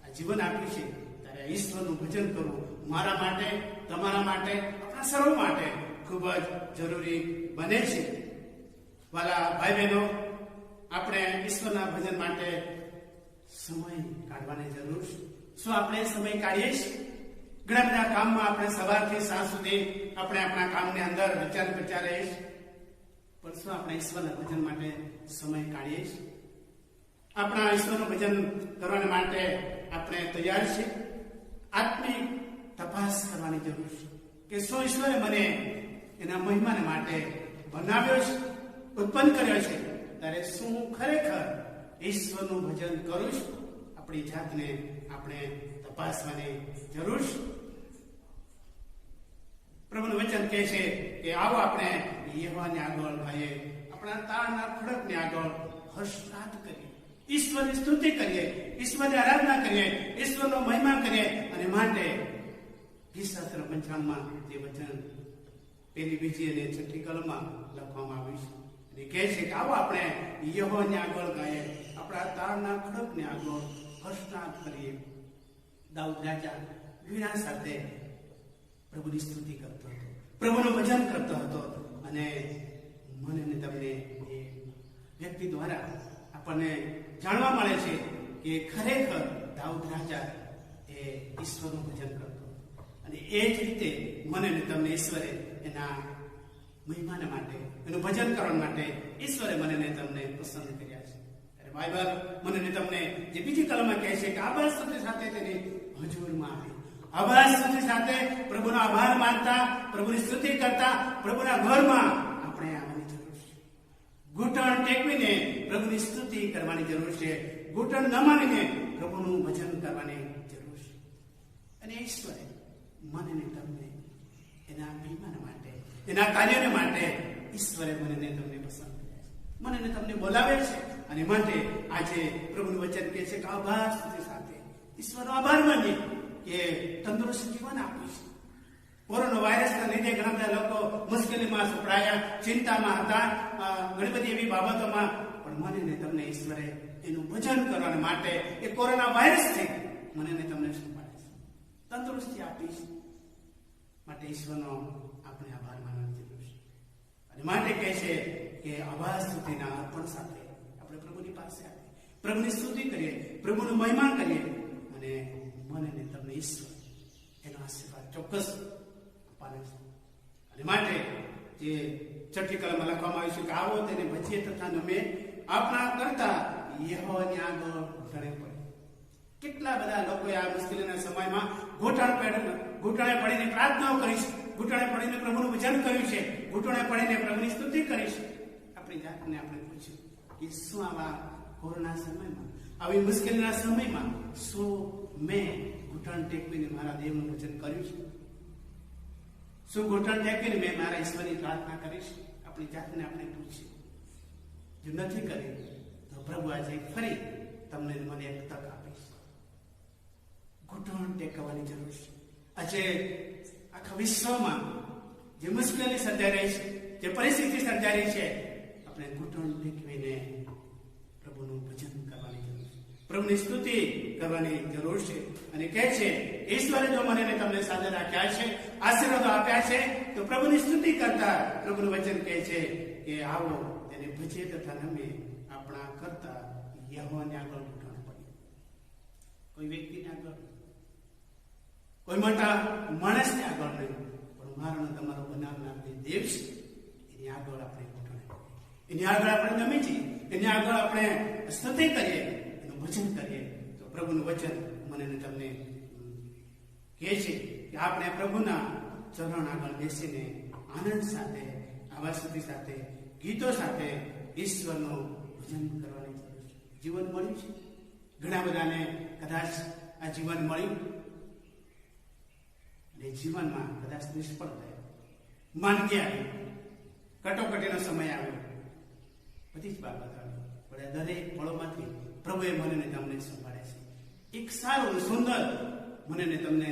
આ જીવન આપ્યું છે. ત્યારે ઈશ્વરનું ભજન કરવું મારા માટે, તમારા માટે, આપણા સર્વ માટે ખૂબ જ જરૂરી બને છે. વાલા ભાઈ બહેનો, આપણે ઈશ્વરના ભજન માટે સમય કાઢવાની જરૂર છે. શું આપણે સમય કાઢીએ છીએ? ઘણા બધા કામમાં આપણે સવારથી સાંજ સુધી આપણે આપણા કામની અંદર વિચાર રહીએ છીએ, પણ શું આપણે ઈશ્વરના ભજન માટે સમય કાઢીએ છીએ? આપણા ઈશ્વરનું ભજન કરવા માટે આપણે તૈયાર છીએ? આત્મિક તપાસ કરવાની જરૂર છે કે શું ઈશ્વરે મને એના મહિમાને માટે બનાવ્યો છે, ઉત્પન્ન કર્યો છે, ત્યારે શું ખરેખર ઈશ્વરનું ભજન કરું છું? આપણી જાતને આપણે તપાસવાની જરૂર છે. પ્રભુનું વચન કહે છે કે આવો આપણે યહોવાને આગળ ગાઈએ, આપણા તાળના ખડકને આગળ હર્ષનાદ કરીએ, ઈશ્વરની સ્તુતિ કરીએ, ઈશ્વરની આરાધના કરીએ, ઈશ્વરનો મહિમા કરીએ. અને માટે ગીતશાસ્ત્ર 95 જે વચન 1, 2 અને 6 કલમમાં લખવામાં આવ્યું છે અને કહે છે કે આવો આપણે યહોવાને આગળ ગાઈએ, આપણા તાળના ખડકને આગળ હર્ષનાદ કરીએ. દાઉદ રાજા વીણા સાથે પ્રભુની સ્તુતિ કરતો હતો, પ્રભુનું ભજન કરતો હતો. અને મને ને તમને એ વ્યક્તિ દ્વારા આપણને જાણવા મળે છે કે ખરેખર દાઉદ રાજા એ ઈશ્વરનું ભજન કરતો હતો. અને એ જ રીતે મને ને તમને ઈશ્વરે એના મહિમાના માટે, એનું ભજન કરવા માટે ઈશ્વરે મને ને તમને પસંદ કર્યા છે. અને બાઇબલ મને ને તમને જે બીજી કલમમાં કહે છે કે આભાર સ્તુતિ સાથે તેની હજુરમાં આવી, આભાર સ્તુતિ સાથે પ્રભુનો આભાર માનતા, પ્રભુની સ્તુતિ કરતા પ્રભુના ઘરમાં આપણે આવવાની જરૂર છે. ઘૂંટણ ટેકવીને પ્રભુની સ્તુતિ કરવાની જરૂર છે, ઘૂંટણ નમાવીને પ્રભુનું ભજન કરવાની જરૂર છે. અને ઈશ્વરે મને ને તમને એના મહિમાના માટે, એના કાર્યને માટે ઈશ્વરે મને ને તમને પસંદ કર્યા છે, મને ને તમને બોલાવે છે. અને માટે આજે પ્રભુનું વચન કહે છે કે આભાર સ્તુતિ સાથે ઈશ્વરનો આભાર માનીએ કે તંદુરસ્ત જીવન આપ્યું છે. કોરોના વાયરસના લીધે ઘણા બધા લોકો મુશ્કેલીમાં સપડાયા, ચિંતામાં હતા, ઘણી બધી એવી બાબતોમાં. પણ મને ને તમને ઈશ્વરે એનું ભજન કરવા માટે એ કોરોના વાયરસથી મને ને તમને સંભાળે છે, તંદુરસ્તી આપી છે. માટે ઈશ્વરનો આપણે આભાર માનવાની જરૂર છે. અને માટે કહે છે કે આભાર સ્તુતિના અર્પણ સાથે આપણે પ્રભુની પાસે આવીએ, પ્રભુની સ્તુતિ કરીએ, પ્રભુનું મહિમા કરીએ. અને મને ને તમને ઈશ્વર એનો આશીર્વાદ ચોક્કસ પામે છે. અને માટે જે 6 કલમમાં લખવામાં આવ્યું છે કે આવો તેને ભજીએ તથા નમે આપણા કરતા યહોવાની આગળ ઘૂંટણે પડે. કેટલા બધા લોકોએ આ મુશ્કેલીના સમયમાં ઘૂંટણે પડીને પ્રાર્થનાઓ કરી છે, ઘૂંટણે પડીને પ્રભુનું ભજન કર્યું છે, ઘૂંટણે પડીને પ્રભુની સ્તુતિ કરી છે. આપણી જાતને આપણે પૂછ્યું કે શું આવા કોરોના સમયમાં, આવી મુશ્કેલીના સમયમાં શું મેં ઘૂંટણ ટેકવીને મારા દેવનું ભજન કર્યું છે? શું ઘૂંટણ ટેકવીને મેં મારા ઈશ્વરની પ્રાર્થના કરી છે? આપણી જાતને આપણે પૂછીએ. જો નથી કરી તો પ્રભુ આજે ફરી તમને મને એક તક આપીશ. ઘૂંટણ ટેકવવાની જરૂર છે. આજે આખા વિશ્વમાં જે મુશ્કેલી સર્જાઈ રહી છે, જે પરિસ્થિતિ સર્જાઈ રહી છે, આપણે ઘૂંટણ ટેકવીને પ્રભુનું ભજન કરવાની જરૂર છે, પ્રભુની સ્તુતિ કરવાની જરૂર છે. અને કહે છે ઈશ્વરે જો મને તમને સાથે રાખ્યા છે, આશીર્વાદો આપ્યા છે, તો પ્રભુની સ્તુતિ કરતા પ્રભુનું વચન કહે છે કે આવો તેને ભજે તથા નમે આપણા કરતા યહોવાને આગળ ઘૂંટણ પડીએ. કોઈ વ્યક્તિને આગળ, કોઈ મોટા માણસને આગળ નહીં, પણ મારાનો તમારો બનાવનાર જે દેવ છે એની આગળ આપણે ઘૂંટણે પડીએ, એની આગળ આપણે નમી જઈએ, એની આગળ આપણે સ્તુતિ કરીએ, એનું ભજન કરીએ. તો પ્રભુનું વચન મને ને તમને કહે છે કે આપણે પ્રભુના ચરણ આગળ બેસીને આનંદ સાથે, આવા સ્તુતિ સાથે, ગીતો સાથે ઈશ્વરનું ભજન કરવાની જરૂર છે. જીવન મળ્યું છે, ઘણા બધાને કદાચ આ જીવન મળ્યું અને જીવનમાં કદાચ નિષ્ફળ થયા, માંદગી આવી, કટોકટીનો સમય આવ્યો, બધી જ બાબત આવી. પણ દરેક પળોમાંથી પ્રભુએ મને ને તમને સંભાળે છે. એક સારું સુંદર મને ને તમને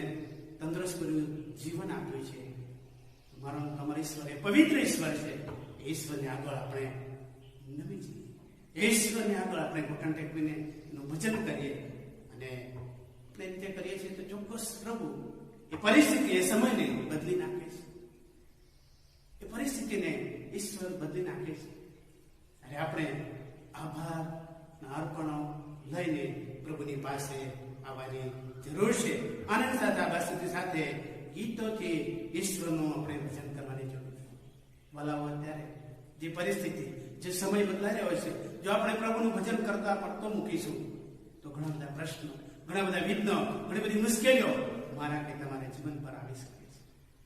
તંદુરસ્ત કર્યું જીવન આપ્યું છે. મારો તમારો ઈશ્વર એ પવિત્ર ઈશ્વર છે. ઈશ્વરની આગળ આપણે નમી જઈએ, ઈશ્વરની આગળ આપણે ઘૂંટણ ટેકવીને એનું ભજન કરીએ. અને આપણે રીતે કરીએ છીએ તો ચોક્કસ પ્રભુ એ પરિસ્થિતિ, એ સમયને બદલી નાખે છે. એ પરિસ્થિતિને ઈશ્વર બદલી નાખે છે. અને આપણે આભારના અર્પણો લઈને પ્રભુની પાસે આવવાની જરૂર છે. આનંદ સાથે, આભાર સ્તુતિ સાથે, ગીતોથી ઈશ્વરનું આપણે ભજન કરવાની જરૂર છે. બોલાવો ત્યારે જે પરિસ્થિતિ, જે સમય બદલાઈ રહ્યો છે, જો આપણે પ્રભુનું ભજન કરતા પડતો મૂકીશું તો ઘણા બધા પ્રશ્નો, ઘણા બધા વિઘ્નો, ઘણી બધી મુશ્કેલીઓ મારા કે તમારા જીવન પર આવી શકે છે.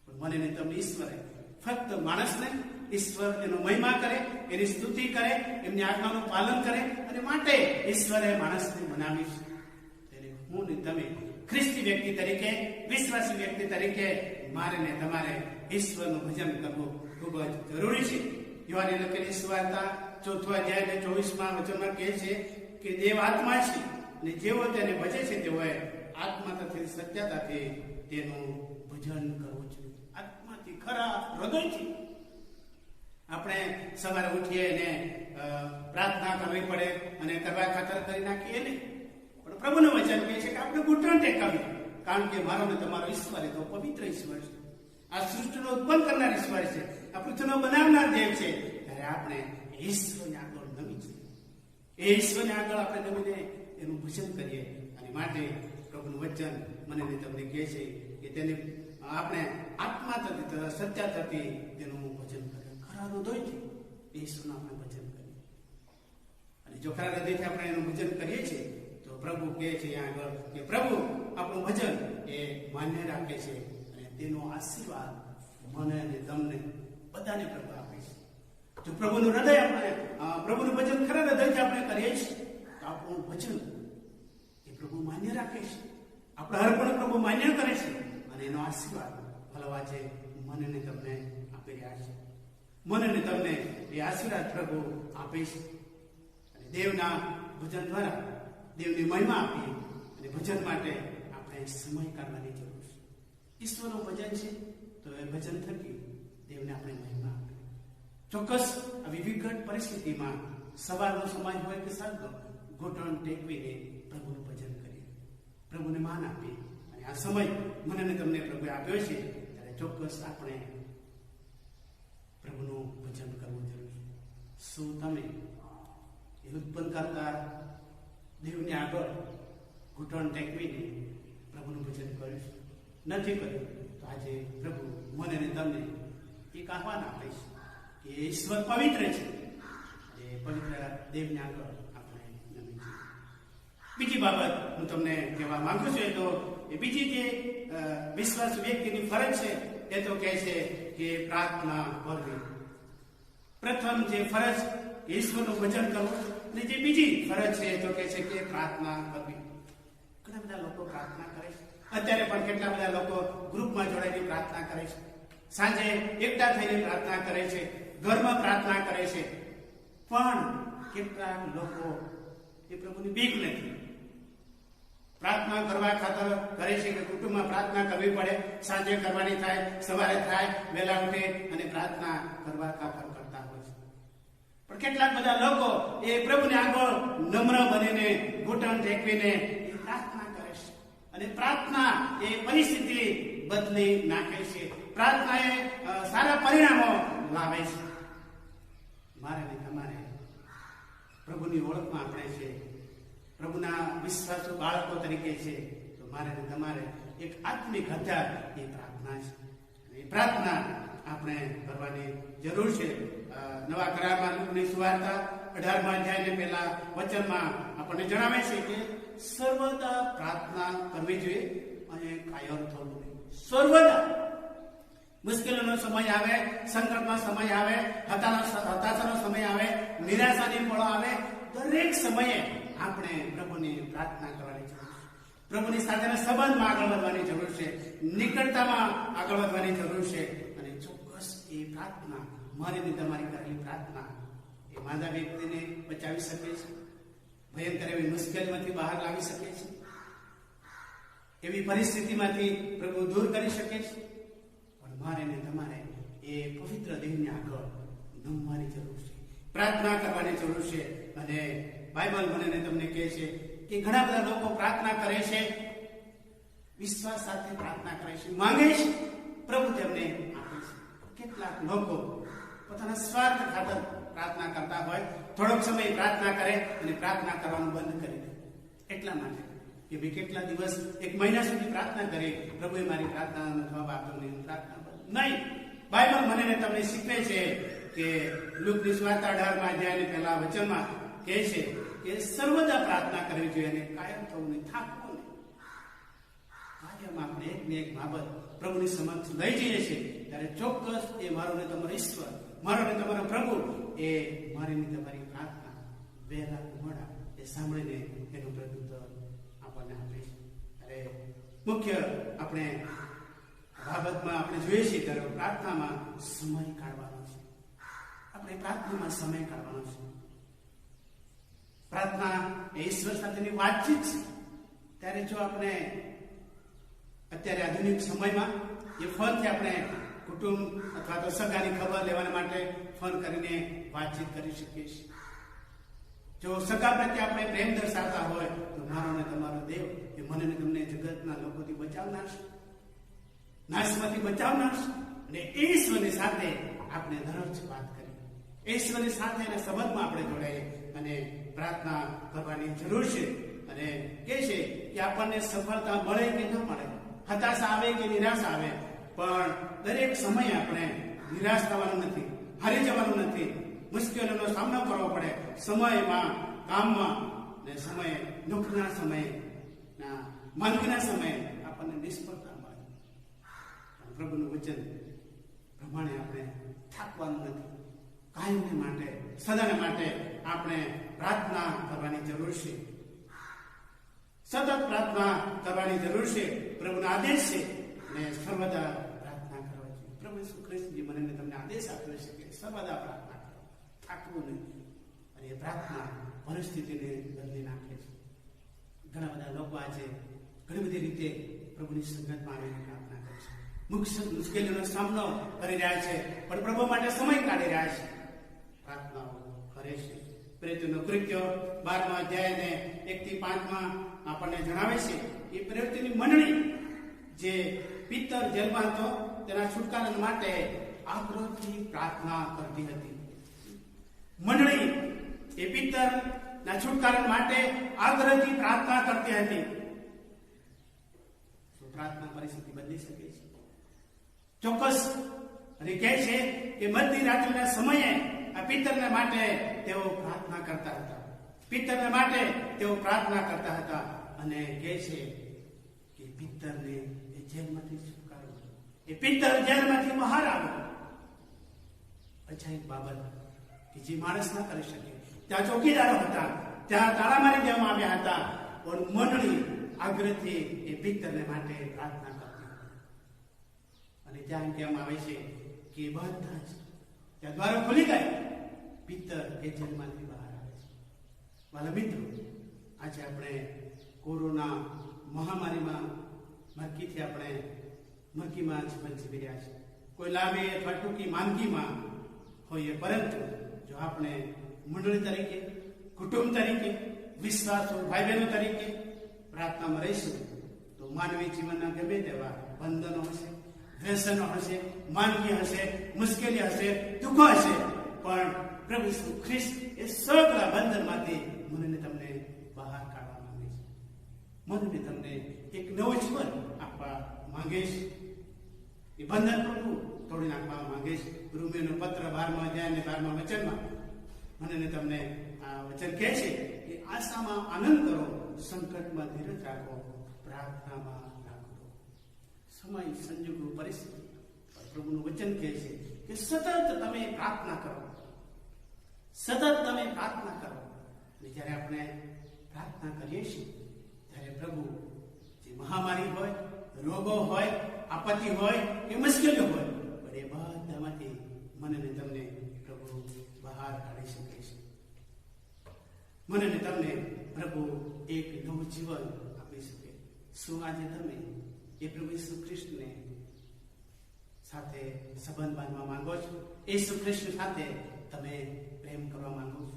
પણ મને ને તમને ઈશ્વરે ફક્ત માણસને, ઈશ્વર એનો મહિમા કરે, એની સ્તુતિ કરે, એમની આજ્ઞાનું પાલન કરે. અને માટે ઈશ્વરે માણસને બનાવી છે. તેને હું ને તમે ખ્રિસ્તી વ્યક્તિ તરીકે, વિશ્વાસી વ્યક્તિ તરીકે મારે ને તમારે ઈશ્વરનું ભજન કરવું ખૂબ જ જરૂરી છે. યોહાને લખેલી સુવાર્તા 4 અધ્યાય ને 24માં વચનમાં કહે છે કે દેવ આત્મા છે અને જેઓ તેને ભજે છે તેઓએ આત્માથી સત્યતાથી તેનું ભજન કરવું જોઈએ. આત્માથી ખરા હૃદયથી આપણે સવારે ઉઠીએ ને પ્રાર્થના કરવી પડે અને કરવા ખાતર કરી નાખીએ નહીં, પણ પ્રભુનું વચન કહે છે કે આપણે ઘૂંટણ ટેકાવીએ, કારણ કે મારો ને તમારો ઈશ્વર એ તો પવિત્ર ઈશ્વર છે, આ સૃષ્ટિનો ઉત્પન્ન કરનાર ઈશ્વર છે, આ પૃથ્વીનો બનાવનાર દેવ છે. ત્યારે આપણે ઈશ્વરની આગળ નમી છે, એ ઈશ્વરની આગળ આપણે નમીને એનું ભજન કરીએ. અને માટે પ્રભુનું વચન મને ને તમને કહે છે કે તેને આપણે આત્મા થતી સત્ય થતી તેનું ભજન કરીએ, ખરા હૃદયથી ઈશ્વરનું આપણે ભજન કરીએ. અને જો ખરા હૃદયથી આપણે એનું ભજન કરીએ છીએ તો પ્રભુ કહે છે અહીંયા આગળ કે પ્રભુ આપણું ભજન એ માન્ય રાખે છે અને તેનો આશીર્વાદ મને અને તમને બધાને પ્રભુ આપે છે. જો પ્રભુનું હૃદય આપણે પ્રભુનું ભજન ખરા હૃદયથી આપણે કરીએ છીએ તો આપણું ભજન એ પ્રભુ માન્ય રાખે છે, આપણા અર્પણ પ્રભુ માન્ય કરે છે અને એનો આશીર્વાદ ભલવા છે મને ને તમને આપી રહ્યા છે. મને ને તમને એ આશીર્વાદ પ્રભુ આપે છે. અને દેવના ભજન દ્વારા દેવની મહિમા આપી અને ભજન માટે આપણે સમય કાઢવાની જરૂર છે. ઈશ્વરનું ભજન છે તો એ ભજન થકી દેવને આપણે મહિમા આપીએ. ચોક્કસ આવી વિકટ પરિસ્થિતિમાં સવારનો સમય હોય કે સાંજનો ઘૂંટણ ટેકવીને પ્રભુનું ભજન કરીએ, પ્રભુને માન આપીએ. અને આ સમય મને ને તમને પ્રભુએ આપ્યો છે ત્યારે ચોક્કસ આપણે પ્રભુનું ભજન કરવું જરૂર છે. શું તમે એ ઉત્પન્ન કરતા દેવને આગળ ઘૂંટણ ટેકવીને પ્રભુનું ભજન કર્યું છે? નથી કર્યું તો આજે પ્રભુ મને ને તમને એક આહવાન આપે છે કે ઈશ્વર પવિત્ર છે, એ પવિત્ર દેવને આગળ આપણે નમી છે. બીજી બાબત હું તમને કહેવા માંગુ છું એ તો એ બીજી જે વિશ્વાસ વ્યક્તિની ફરજ છે એ તો કહે છે કે પ્રાર્થના કરવી. પ્રથમ જે ફરજ ઈશ્વરનું ભજન કરવું, અને જે બીજી ફરજ છે એ તો કહે છે કે પ્રાર્થના કરવી. ઘણા બધા લોકો પ્રાર્થના કરે છે, અત્યારે પણ કેટલા બધા લોકો ગ્રુપમાં જોડાઈને પ્રાર્થના કરે છે, સાંજે એકઠા થઈને પ્રાર્થના કરે છે, ઘરમાં પ્રાર્થના કરે છે. પણ કેટલાક લોકો એ પ્રભુની બીક નથી, પ્રાર્થના કરવા ખાતર કરે છે કે કુટુંબમાં પ્રાર્થના કરવી પડે, સાંજે કરવાની થાય, સવારે થાય, વહેલા ઉઠે અને પ્રાર્થના કરવા ખાતર કરતા હોય છે. પણ કેટલાક બધા લોકો એ પ્રભુને આગળ નમ્ર બનીને ઘૂંટણ ટેકવીને પ્રાર્થના કરે છે અને પ્રાર્થના એ પરિસ્થિતિ બદલી નાખે છે, પ્રાર્થના એ સારા પરિણામો લાવે છે. મારે ને તમારે પ્રભુની ઓળખમાં આપણે છે, પ્રભુના વિશ્વાસુ બાળકો તરીકે છે, તો મારે ને તમારે એક આત્મિક હથિયાર એ પ્રાર્થના છે. એ પ્રાર્થના આપણે કરવાની જરૂર છે. નવા કરારમાં લૂકની સુવાર્તા 18મા અધ્યાયને પહેલા વચનમાં આપણને જણાવે છે કે સર્વદા પ્રાર્થના કરવી જોઈએ અને કાયર થવું જોઈએ. સર્વદા મુશ્કેલીનો સમય આવે, સંકટનો સમય આવે, હતાશાનો સમય આવે, નિરાશાની પળો આવે, દરેક સમયે આપણે પ્રભુની પ્રાર્થના કરવાની જરૂર છે. પ્રભુની સાથેના સંબંધમાં આગળ વધવાની જરૂર છે, નિકટતામાં આગળ વધવાની જરૂર છે. અને ચોક્કસ એ પ્રાર્થના, મારી ને તમારી કરેલી પ્રાર્થના એ માંદા વ્યક્તિને બચાવી શકે છે, ભયંકર એવી મુશ્કેલીમાંથી બહાર લાવી શકે છે, એવી પરિસ્થિતિમાંથી પ્રભુ દૂર કરી શકે છે. પણ મારે ને તમારે એ પવિત્ર દેવને આગળ નમવાની જરૂર છે, પ્રાર્થના કરવાની જરૂર છે. અને બાઇબલ મને ને તમને કહે છે કે ઘણા બધા લોકો પ્રાર્થના કરે છે, વિશ્વાસ સાથે પ્રાર્થના કરે છે, માંગે છે, પ્રભુ તેમને આપે છે. કેટલાક લોકો પોતાના સ્વાર્થ ખાતર પ્રાર્થના કરતા હોય, થોડોક સમય પ્રાર્થના કરે અને પ્રાર્થના કરવાનું બંધ કરી દે. એટલા માટે કે ભાઈ કેટલા દિવસ, એક મહિના સુધી પ્રાર્થના કરી, પ્રભુએ મારી પ્રાર્થનાનો જવાબ આપ્યો નહીં, પ્રાર્થના નહીં. બાઇબલ મને ને તમને શીખવે છે કે લૂકની સુવાર્તા 18મા અધ્યાયના પહેલા વચનમાં કહે છે કે સર્વદા પ્રાર્થના કરવી જોઈએ અને કાયમ થવું નહીં, થાકવું નહીં. કાયમ આપણે એક ને એક બાબત પ્રભુની સમક્ષ લઈ જઈએ છીએ ત્યારે ચોક્કસ એ મારો ને તમારો ઈશ્વર, મારો ને તમારો પ્રભુ એ મારી ને તમારી પ્રાર્થના વહેલા મોડા એ સાંભળીને એનું પ્રત્યુત્તર આપણને આપે છે. અરે મુખ્ય આપણે બાબતમાં આપણે જોઈએ છીએ ત્યારે પ્રાર્થનામાં સમય કાઢવાનો છે. આપણે પ્રાર્થનામાં સમય કાઢવાનો છે. પ્રાર્થના એ ઈશ્વર સાથેની વાતચીત છે. ત્યારે જો આપણે અત્યારે આધુનિક સમયમાં એ ફોનથી આપણે કુટુંબ અથવા તો સગાની ખબર લેવા માટે ફોન કરીને વાતચીત કરી શકીએ છીએ. જો સગા પ્રત્યે આપણે પ્રેમ દર્શાવતા હોય તો મારો ને તમારો દેવ એ મને ને તમને જગતના લોકોથી બચાવનાર છે, નાશમાંથી બચાવનાર છે. અને ઈશ્વરની સાથે આપણે દરરોજ વાત કરીએ, ઈશ્વરની સાથે એના સંબંધમાં આપણે જોડાઈએ અને પ્રાર્થના કરવાની જરૂર છે. અને કહે છે કે આપણને સફળતા મળે કે ન મળે, હતાશા આવે કે નિરાશા આવે, પણ દરેક સમયે આપણે નિરાશ થવાનું નથી, હારી જવાનું નથી. મુશ્કેલીનો સામનો કરવો પડે સમયમાં, કામમાં ને સમયે, દુઃખના સમયે, માંદગીના સમયે આપણને નિષ્ફળતા મળે. પ્રભુનું વચન પ્રમાણે આપણે થાકવાનું નથી. કાયમને માટે, સદાને માટે આપણે પ્રાર્થના કરવાની જરૂર છે. સતત પ્રાર્થના કરવાની જરૂર છે. પ્રભુનો આદેશ છે અને સર્વદા પ્રાર્થના કરવા જોઈએ. પ્રભુ ઈસુ ખ્રિસ્તજી મને તમને આદેશ આપ્યો છે કે સર્વદા પ્રાર્થના કરો, થાકવું નહીં. અને એ પ્રાર્થના પરિસ્થિતિને બદલી નાખે છે. ઘણા બધા લોકો આજે ઘણી બધી રીતે પ્રભુની સંગતમાં આવીને પ્રાર્થના કરે છે. મુશ્કેલીઓનો સામનો કરી રહ્યા છે, પણ પ્રભુ માટે સમય કાઢી રહ્યા છે, પ્રાર્થનાઓ કરે છે. પ્રેરિતોનું કૃત્ય 12મા અધ્યાયને 1 થી 5માં આપણને જણાવે છે કે પ્રેરિતોની મંડળી જે પિત્તર જેલમાં હતો તેના છુટકારા માટે આગ્રહથી પ્રાર્થના કરતી હતી. મંડળી એ પિત્તરના છુટકારા માટે આગ્રહથી પ્રાર્થના કરતી હતી. પ્રાર્થના પરિસ્થિતિ બદલી શકે છે ચોક્કસ. અને કહે છે કે મધ્ય રાત્રિના સમયે આ પિત્તરને માટે તેઓ પ્રાર્થના કરતા હતા. પિત્તરને માટે તેઓ પ્રાર્થના કરતા હતા. અને કહે છે કે પિત્તરને એ જેલમાંથી છુટકારો, એ પિત્તર જેલમાંથી બહાર આવ્યો. અચ્છા, એક બાબત કે જે માણસ ના કરી શકે. ત્યાં ચોકીદારો હતા, ત્યાં તાળા મારી દેવામાં આવ્યા હતા, પણ મંડળી આગ્રહથી એ પિત્તરને માટે પ્રાર્થના કરતી હતી. અને ત્યાં કહેવામાં આવે છે કે બધા જ ત્યાં દ્વારો ખુલી ગયા, પિત્તર એ જેલમાંથી બહાર આવે છે. વાલા મિત્રો, આજે આપણે કોરોના મહામારીમાં મરકીથી આપણે મરકીમાં જીવન જીવી રહ્યા છે. કોઈ લાંબી અથવા ટૂંકી માંદગીમાં હોઈએ, પરંતુ જો આપણે મંડળી તરીકે, કુટુંબ તરીકે, વિશ્વાસુ ભાઈ બહેનો તરીકે પ્રાર્થનામાં રહીશું તો માનવી જીવનના ગમે તેવા બંધનો હશે, વ્યસનો હશે, માંદગી હશે, મુશ્કેલી હશે, દુઃખો હશે, પણ પ્રભુ ઈસુ ખ્રિસ્ત એ સગળા બંધનમાંથી મને તમને બહાર કાઢવા માંગે છે. મને તમને એક નવું જીવન આપવા માંગે છે. એ બંધન પ્રભુ તોડી નાખવા માંગે છે. રોમીયોનો પત્ર 12મા અધ્યાય અને 12મા વચનમાં મને તમને આ વચન કહે છે કે આશામાં આનંદ કરો, સંકટમાં ધીરજ રાખો, પ્રાર્થનામાં રાખો. સમય, સંજોગો, પરિસ્થિતિ, પ્રભુનું વચન કહે છે કે સતત તમે પ્રાર્થના કરો, સતત તમે પ્રાર્થના કરો. અને જ્યારે આપણે પ્રાર્થના કરીએ છીએ ત્યારે પ્રભુ જે મહામારી હોય, રોગો હોય, આપત્તિ હોય કે મુશ્કેલીઓ હોય, પણ એ બધામાંથી મને ને તમને પ્રભુ બહાર કાઢી શકે છે. મને ને તમને પ્રભુ એક નવું જીવન આપી શકે. શું આજે તમે એ પ્રભુ ઈસુ ખ્રિસ્તને સાથે સંબંધ બાંધવા માંગો છો? ઈસુ ખ્રિસ્ત સાથે તમે પ્રેમ કરવા માંગો છો?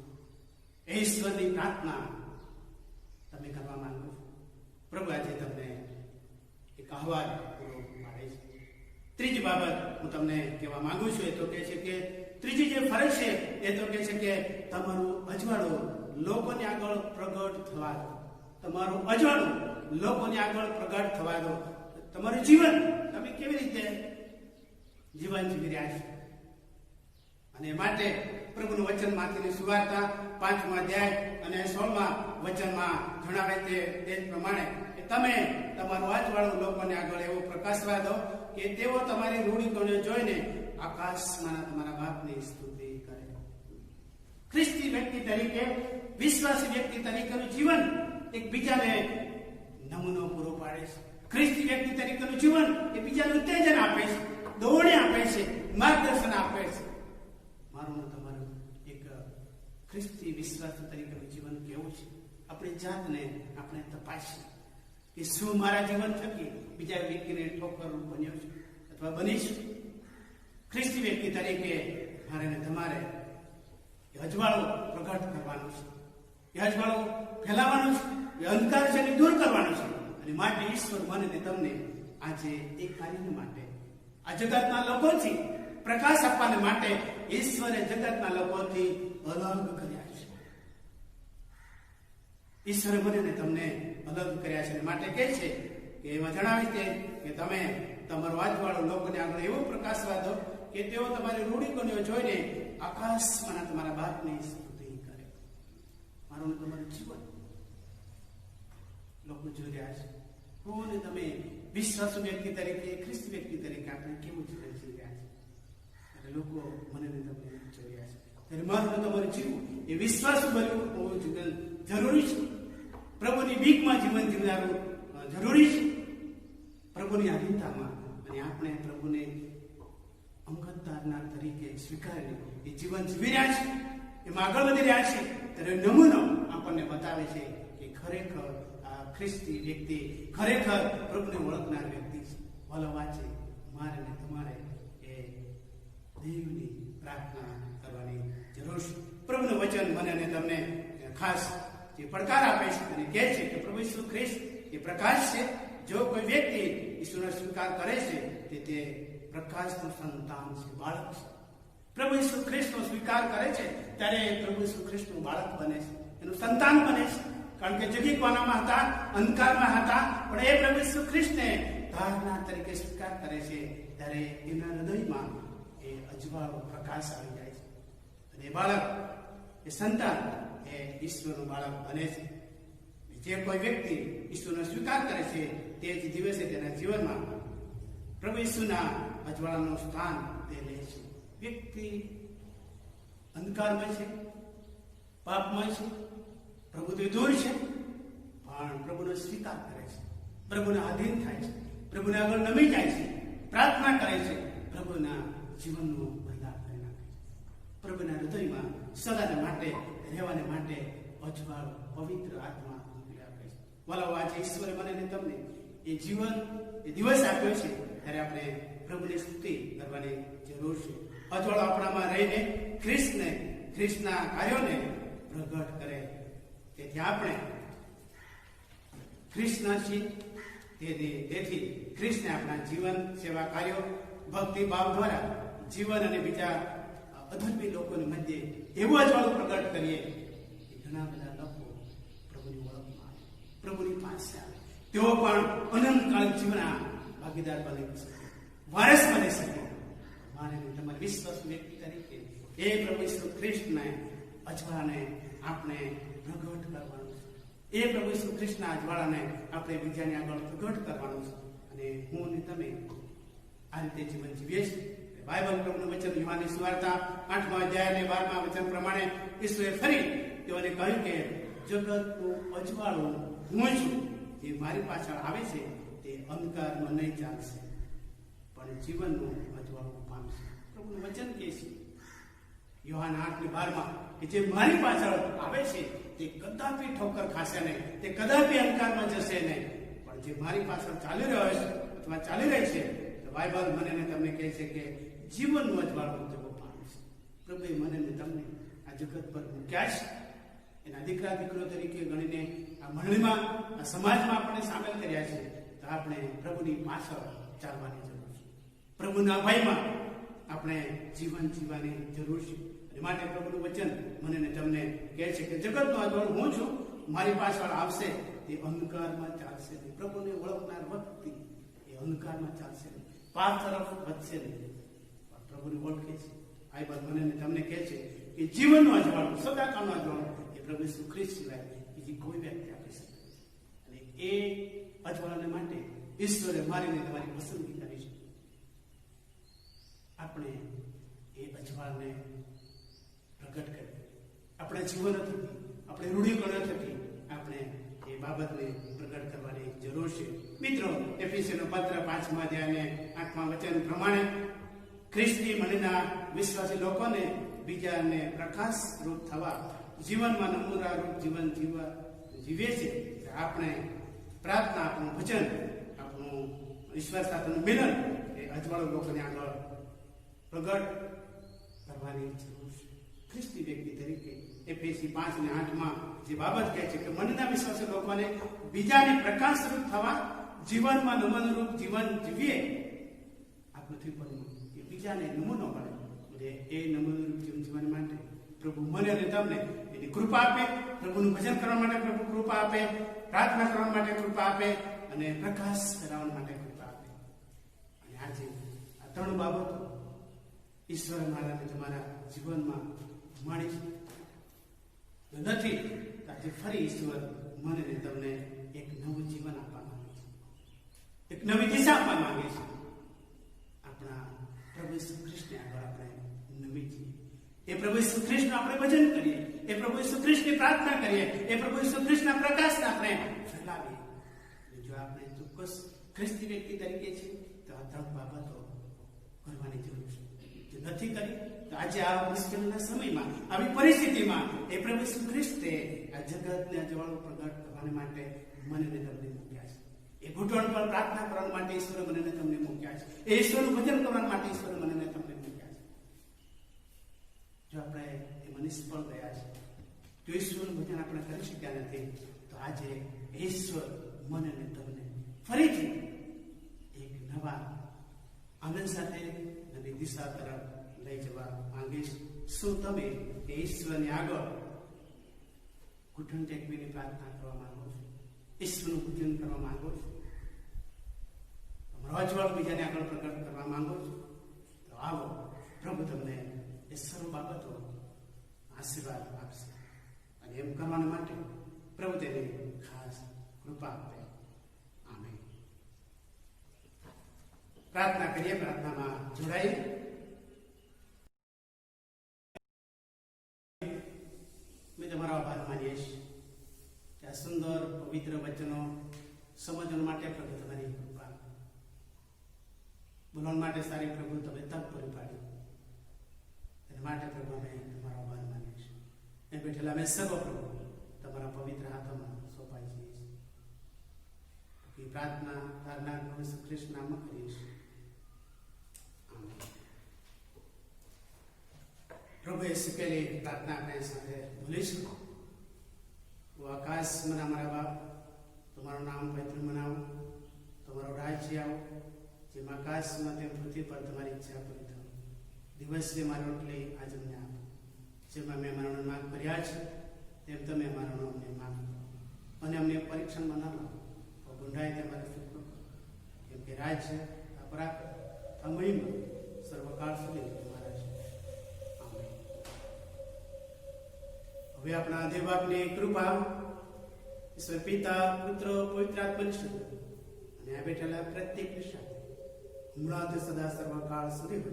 ઈશ્વરની પ્રાર્થના તમે કરવા માંગો છો? પ્રભુ આજે તમને એક આહવાન પૂરો પાડે છે. ત્રીજી બાબત હું તમને કહેવા માંગુ છું એ તો કહે છે કે ત્રીજી જે ફરજ છે એ તો કહે છે કે તમારું અજવાળું લોકોની આગળ પ્રગટ થવા દો. તમારું અજવાળું લોકોની આગળ પ્રગટ થવા દો. તમારું જીવન તમે કેવી રીતે જીવન જીવી રહ્યા છો? અને માટે પ્રભુનું વચન માંથીની સુવાર્તા 5મા અધ્યાય અને 16મા વચનમાં જણાવે તે પ્રમાણે કે તમે તમારું અજવાળું લોકોને આગળ એવો પ્રકાશવા દો કે તેઓ તમારી રૂઢિકોને જોઈને આકાશમાં તમારા બાપની સ્તુતિ કરે. ખ્રિસ્તી વ્યક્તિ તરીકે, વિશ્વાસી વ્યક્તિ તરીકેનું જીવન એકબીજાને નમૂનો પૂરો પાડે છે. ખ્રિસ્તી વ્યક્તિ તરીકેનું જીવન એ બીજાને ઉત્તેજન આપે છે, દોરડી આપે છે, માર્ગદર્શન આપે છે. મારું ને તમારું એક ખ્રિસ્તી વિશ્વાસી તરીકેનું જીવન કેવું છે? આપણી જાતને આપણે તપાસીએ કે શું મારા જીવન થકી બીજા વ્યક્તિને ઠોકર બન્યો છે અથવા બનીશું? ખ્રિસ્તી વ્યક્તિ તરીકે મારે ને તમારે એ અજવાળો પ્રગટ કરવાનો છે, એ અજવાળો ફેલાવવાનો છે, એ અંધકાર છે એને દૂર કરવાનો છે. અને માટે ઈશ્વર મને ને તમને આજે એ કાર્ય માટે આ જગતના લોકોથી પ્રકાશ આપવાને માટે ઈશ્વરે જગતના લોકોથી અલગ કર્યા છે. ઈશ્વરે મને ને તમને અલગ કર્યા છે. માટે કહે છે કે એમાં જણાવે છે કે તમે તમારો આજવાળો લોકોને આગળ એવો પ્રકાશવા દો કે તેઓ તમારી રૂઢિકોને જોઈને આકાશમાં તમારા બાપની સ્તુતિ કરે. મારું તમારું જીવન લોકો જોઈ રહ્યા છે. હું ને તમે વિશ્વાસુ વ્યક્તિ તરીકે, ખ્રિસ્તી વ્યક્તિ તરીકે આપણે કેવું જીવન જીવી રહ્યા છે? અને લોકો મને ને તમને જોઈ રહ્યા છે. ત્યારે મારું તમારું જીવવું એ વિશ્વાસુ બનવું હોવું જરૂરી છે. પ્રભુની બીકમાં જીવન જીવનારું જરૂરી છે. પ્રભુની આધીનતામાં, અને આપણે પ્રભુને અંગતદારના તરીકે સ્વીકારીને એ જીવન જીવી રહ્યા છે, એમાં આગળ વધી રહ્યા છે. ત્યારે નમૂનો આપણને બતાવે છે કે ખરેખર આ ખ્રિસ્તી વ્યક્તિ ખરેખર પ્રભુને ઓળખનાર વ્યક્તિ છે. ભલો વાંચે મારે ને તમારે એ દેવની પ્રાર્થના કરવાની જરૂર છે. પ્રભુનું વચન મને અને તમને ખાસ જે પડકાર આપે છે અને કહે છે કે પ્રભુ ઈસુ ખ્રિસ્ત એ પ્રકાશ છે. જો કોઈ વ્યક્તિ ઈસુનો સ્વીકાર કરે છે તે પ્રકાશનું સંતાન છે, બાળક છે. પ્રભુ ઈસુ ખ્રિસ્તનો સ્વીકાર કરે છે ત્યારે પ્રભુ ઈસુ ખ્રિસ્તનું બાળક બને છે, એનું સંતાન બને છે. કારણ કે જગીકવાનામાં હતા, અંધકારમાં હતા, પણ એ પ્રભુ ઈસુ ખ્રિસ્તને ધારનાર તરીકે સ્વીકાર કરે છે ત્યારે એના હૃદયમાં એ અજવાળો પ્રકાશ આવી જાય છે. અને એ બાળક, એ સંતાન એ ઈશ્વરનું બાળક બને છે. જે કોઈ વ્યક્તિ ઈશ્વરનો સ્વીકાર કરે છે તે જ દિવસે તેના જીવનમાં પ્રભુ ઈસુના અજવાળાનું સ્થાન તે લે છે. વ્યક્તિ અંધકારમય છે, પાપમય છે, પ્રભુથી દૂર છે, પણ પ્રભુનો સ્વીકાર કરે છે, પ્રભુને આધીન થાય છે, પ્રભુને આગળ નમી જાય છે, પ્રાર્થના કરે છે, પ્રભુના જીવનનું બદલાવ કરી નાખે છે. પ્રભુના હૃદયમાં સદાને માટે રહેવાને માટે અજવાળો પવિત્ર આત્મા મોકલી આપે છે. વાલાઓ, આજે ઈશ્વરે મને ને તમને એ જીવન, એ દિવસ આપ્યો છે ત્યારે આપણે પ્રભુની સ્તુતિ કરવાની જરૂર છે. અજવાળો આપણામાં રહીને ખ્રિસ્તના કાર્યોને પ્રગટ કરે. તેથી આપણે ખ્રિસ્તના છીએ, તેથી ખ્રિસ્તને આપણા જીવન, સેવા કાર્યો, ભક્તિ ભાવ દ્વારા જીવન અને બીજા અધર્મી લોકોની મધ્યે એવું અજવાળું પ્રગટ કરીએ કે ઘણા બધા લોકો પ્રભુની ઓળખમાં આવે, પ્રભુની પાસે આવે, તેઓ પણ અનંતકાળ જીવનના ભાગીદાર બની શકે, વારસ બની શકે. મારે તમારે વિશ્વાસ વ્યક્તિ તરીકે એ પ્રભુ ઈસુ ખ્રિસ્તના અજવાળાને આપણે પ્રગટ કરવાનું છે. એ પ્રભુ ઈસુ ખ્રિસ્તના અજવાળાને આપણે બીજાને આગળ પ્રગટ કરવાનું છે. અને હું અને તમે આ રીતે જીવન જીવીએ છીએ. બાઇબલ પ્રભુનું વચન, યોહાનની સુવાર્તા 8મા અધ્યાય અને 12મા વચન પ્રમાણે ઈસુએ ફરી તેઓને કહ્યું કે જગતનું અજવાળું હું છું. જે મારી પાછળ આવે છે તે અંધકારમાં નહીં ચાલશે, પણ જીવનનું અજવાળું પામશે. પ્રભુનું વચન કહે છે યોહાન 8:12 કે જે મારી પાછળ આવે છે તે કદાપી ઠોકર ખાશે નહીં, તે કદાપી અંધકારમાં જશે નહીં, પણ જે મારી પાછળ ચાલી રહ્યો છે અથવા ચાલી રહી છે, તો બાઇબલ મને ને તમને કહે છે કે જીવનનું અજવાળું તેઓ પામશે. પ્રભુએ મને ને તમને આ જગત પર મૂક્યા છે, એના દીકરા દીકરો તરીકે ગણીને આ મંડળીમાં, આ સમાજમાં આપણે સામેલ કર્યા છે. તો આપણે પ્રભુની પાછળ ચાલવાની જરૂર છે. પ્રભુના ભયમાં આપણે જીવન જીવવાની જરૂર છે. અને માટે પ્રભુનું વચન મને ને તમને કહે છે કે જગતનો અજવાળું હું છું, મારી પાછળ આવશે તે અંધકારમાં ચાલશે નહીં. પ્રભુને ઓળખનાર વ્યક્તિ એ અંધકારમાં ચાલશે નહીં, પાપ તરફ વધશે નહીં, પ્રભુને ઓળખે છે. બાઇબલ મને ને તમને કહે છે કે જીવનનું અજવાળું, સદાકાળનું અજવાળું એ પ્રભુ ઈસુ ખ્રિસ્ત સિવાય બીજી કોઈ વ્યક્તિ આપી શકે. અને એ અજવાળાને માટે ઈશ્વરે મારીને તમારી પસંદગી કરી છે. આપણે એ અજવાળને પ્રગટ કરી, આપણા જીવન થકી, આપણે રૂઢિકરણ થકી આપણે એ બાબતને પ્રગટ કરવાની જરૂર જરૂર છે. મિત્રો, એફએસીનો પત્ર 5મા અધ્યાયને 8મા વચન પ્રમાણે ખ્રિસ્તી મનના વિશ્વાસી લોકોને બીજાને પ્રકાશ રૂપ થવા જીવનમાં નમૂના રૂપ જીવન જીવે છે. આપણે પ્રાર્થના, આપણું ભજન, આપણું ઈશ્વર સાથેનું મિલન એ અજવાળું લોકોને આગળ પ્રગટ કરવાની જરૂર છે. ખ્રિસ્તી વ્યક્તિ તરીકે એફએસી 5 અને 8માં જે બાબત કહે છે કે મનના વિશ્વાસી લોકોને બીજાને પ્રકાશરૂપ થવા જીવનમાં નમૂનારૂપ જીવન જીવીએ. આ પૃથ્વી પરમાં એ બીજાને નમૂનો મળે. એટલે એ નમૂનારૂપ જીવન જીવવા માટે પ્રભુ મને અને તમને એની કૃપા આપે. પ્રભુનું ભજન કરવા માટે પ્રભુ કૃપા આપે, પ્રાર્થના કરવા માટે કૃપા આપે અને પ્રકાશ ફેલાવવા માટે કૃપા આપે. અને આજે આ ત્રણ બાબતો ઈશ્વર મારા અને તમારા જીવનમાં મળી નથી. આજે ફરી ઈશ્વર મને ને તમને એક નવું જીવન આપવા માંગે છે, એક નવી દિશા આપવા માંગે છે. આપણા પ્રભુ ઈસુ ખ્રિસ્તને આગળ આપણે નમી છીએ. એ પ્રભુ ઈસુ ખ્રિસ્તનું આપણે ભજન કરીએ, એ પ્રભુ ઈસુ ખ્રિસ્તની પ્રાર્થના કરીએ, એ પ્રભુ ઈસુ ખ્રિસ્તના પ્રકાશને આપણે ફેલાવીએ. જો આપણે ચોક્કસ ખ્રિસ્તી વ્યક્તિ તરીકે છે તો આ ત્રણ બાબતો કરવાની જરૂર છે. જો નથી કરી તો આજે આ મુશ્કેલીના સમયમાં, આવી પરિસ્થિતિમાં એ પ્રભુ ઈસુ ખ્રિસ્તે આ જગતને અજવાળું પ્રગટ કરવા માટે મને ને તમને મૂક્યા છે. એ ઘૂંટણ પર પ્રાર્થના કરવા માટે ઈશ્વરે મને ને તમને મૂક્યા છે. એ ઈશ્વરનું ભજન કરવા માટે ઈશ્વરે મને ને તમને મૂક્યા છે. જો આપણે એમાં નિષ્ફળ ગયા છે, જો ઈશ્વરનું ભજન આપણે કરી શક્યા નથી, તો આજે ઈશ્વર મને ને તમને ફરીથી એક નવા આનંદ સાથે નવી દિશા તરફ લઈ જવા માંગીશ. શું તમે એ ઈશ્વરની આગળ ઘૂંટણ ટેકવીની પ્રાર્થના કરવા માંગો છો? ઈશ્વરનું પૂજન કરવા માંગો છો? તમારો અજવાળ બીજાને આગળ પ્રગટ કરવા માંગો છો? તો આવો, પ્રભુ તમને એ સર્વ બાબતો આશીર્વાદ આપશે. અને એમ કરવા માટે પ્રભુ તેની ખાસ કૃપા આપે. આમેન. પ્રાર્થના કરીએ, પ્રાર્થનામાં જોડાઈએ. મેં તમારો આભાર માનીએ છીએ કે આ સુંદર પવિત્ર વચનો સમજવા માટે પ્રભુ તમારી કૃપા, બોલવા માટે સારી પ્રભુ તમે તક પૂરી પાડી. એના માટે પ્રભુ અમે તમારો આભાર માનીએ છીએ. એ બેઠેલા અમે સર્વ પ્રભુ તમારા પવિત્ર હાથોમાં સોંપાઈ છીએ. પ્રાર્થના તારના પ્રભુ ઈસુ ખ્રિસ્તના નામમાં કરીએ છીએ. આમેન. પ્રભુએ શીખેલી પ્રાર્થના આપણે સાથે બોલીશું. ઓ આકાશ મના મારા બાપ, તમારું નામ પવિત્ર મનાવો, તમારો રાજ્ય આવો, જેમ આકાશમાં તેમ પૃથ્વી પર તમારી ઈચ્છા પૂરી થાવ. દિવસની મારી રોટલી આજે અમને આપો. જેમ અમે અમારા માફ કર્યા છે તેમ તમે અમારા અમને માફ કરો, અને અમને પરીક્ષણમાં ન લાવો, ગુંડાઈ તમારી ફિકરો કરો. કેમ કે રાજ્ય, આ પરાક્રમ, આ મહિમા સર્વકાળ સુધી તમારા છે. આમેન. હવે આપણા દેવ બાપની કૃપા, ઈશ્વર પિતા, પુત્ર, પવિત્ર આત્માની શક્તિ અને આ બેઠેલા પ્રત્યેક સાથે હમણાં સદા સર્વકાળ સુધી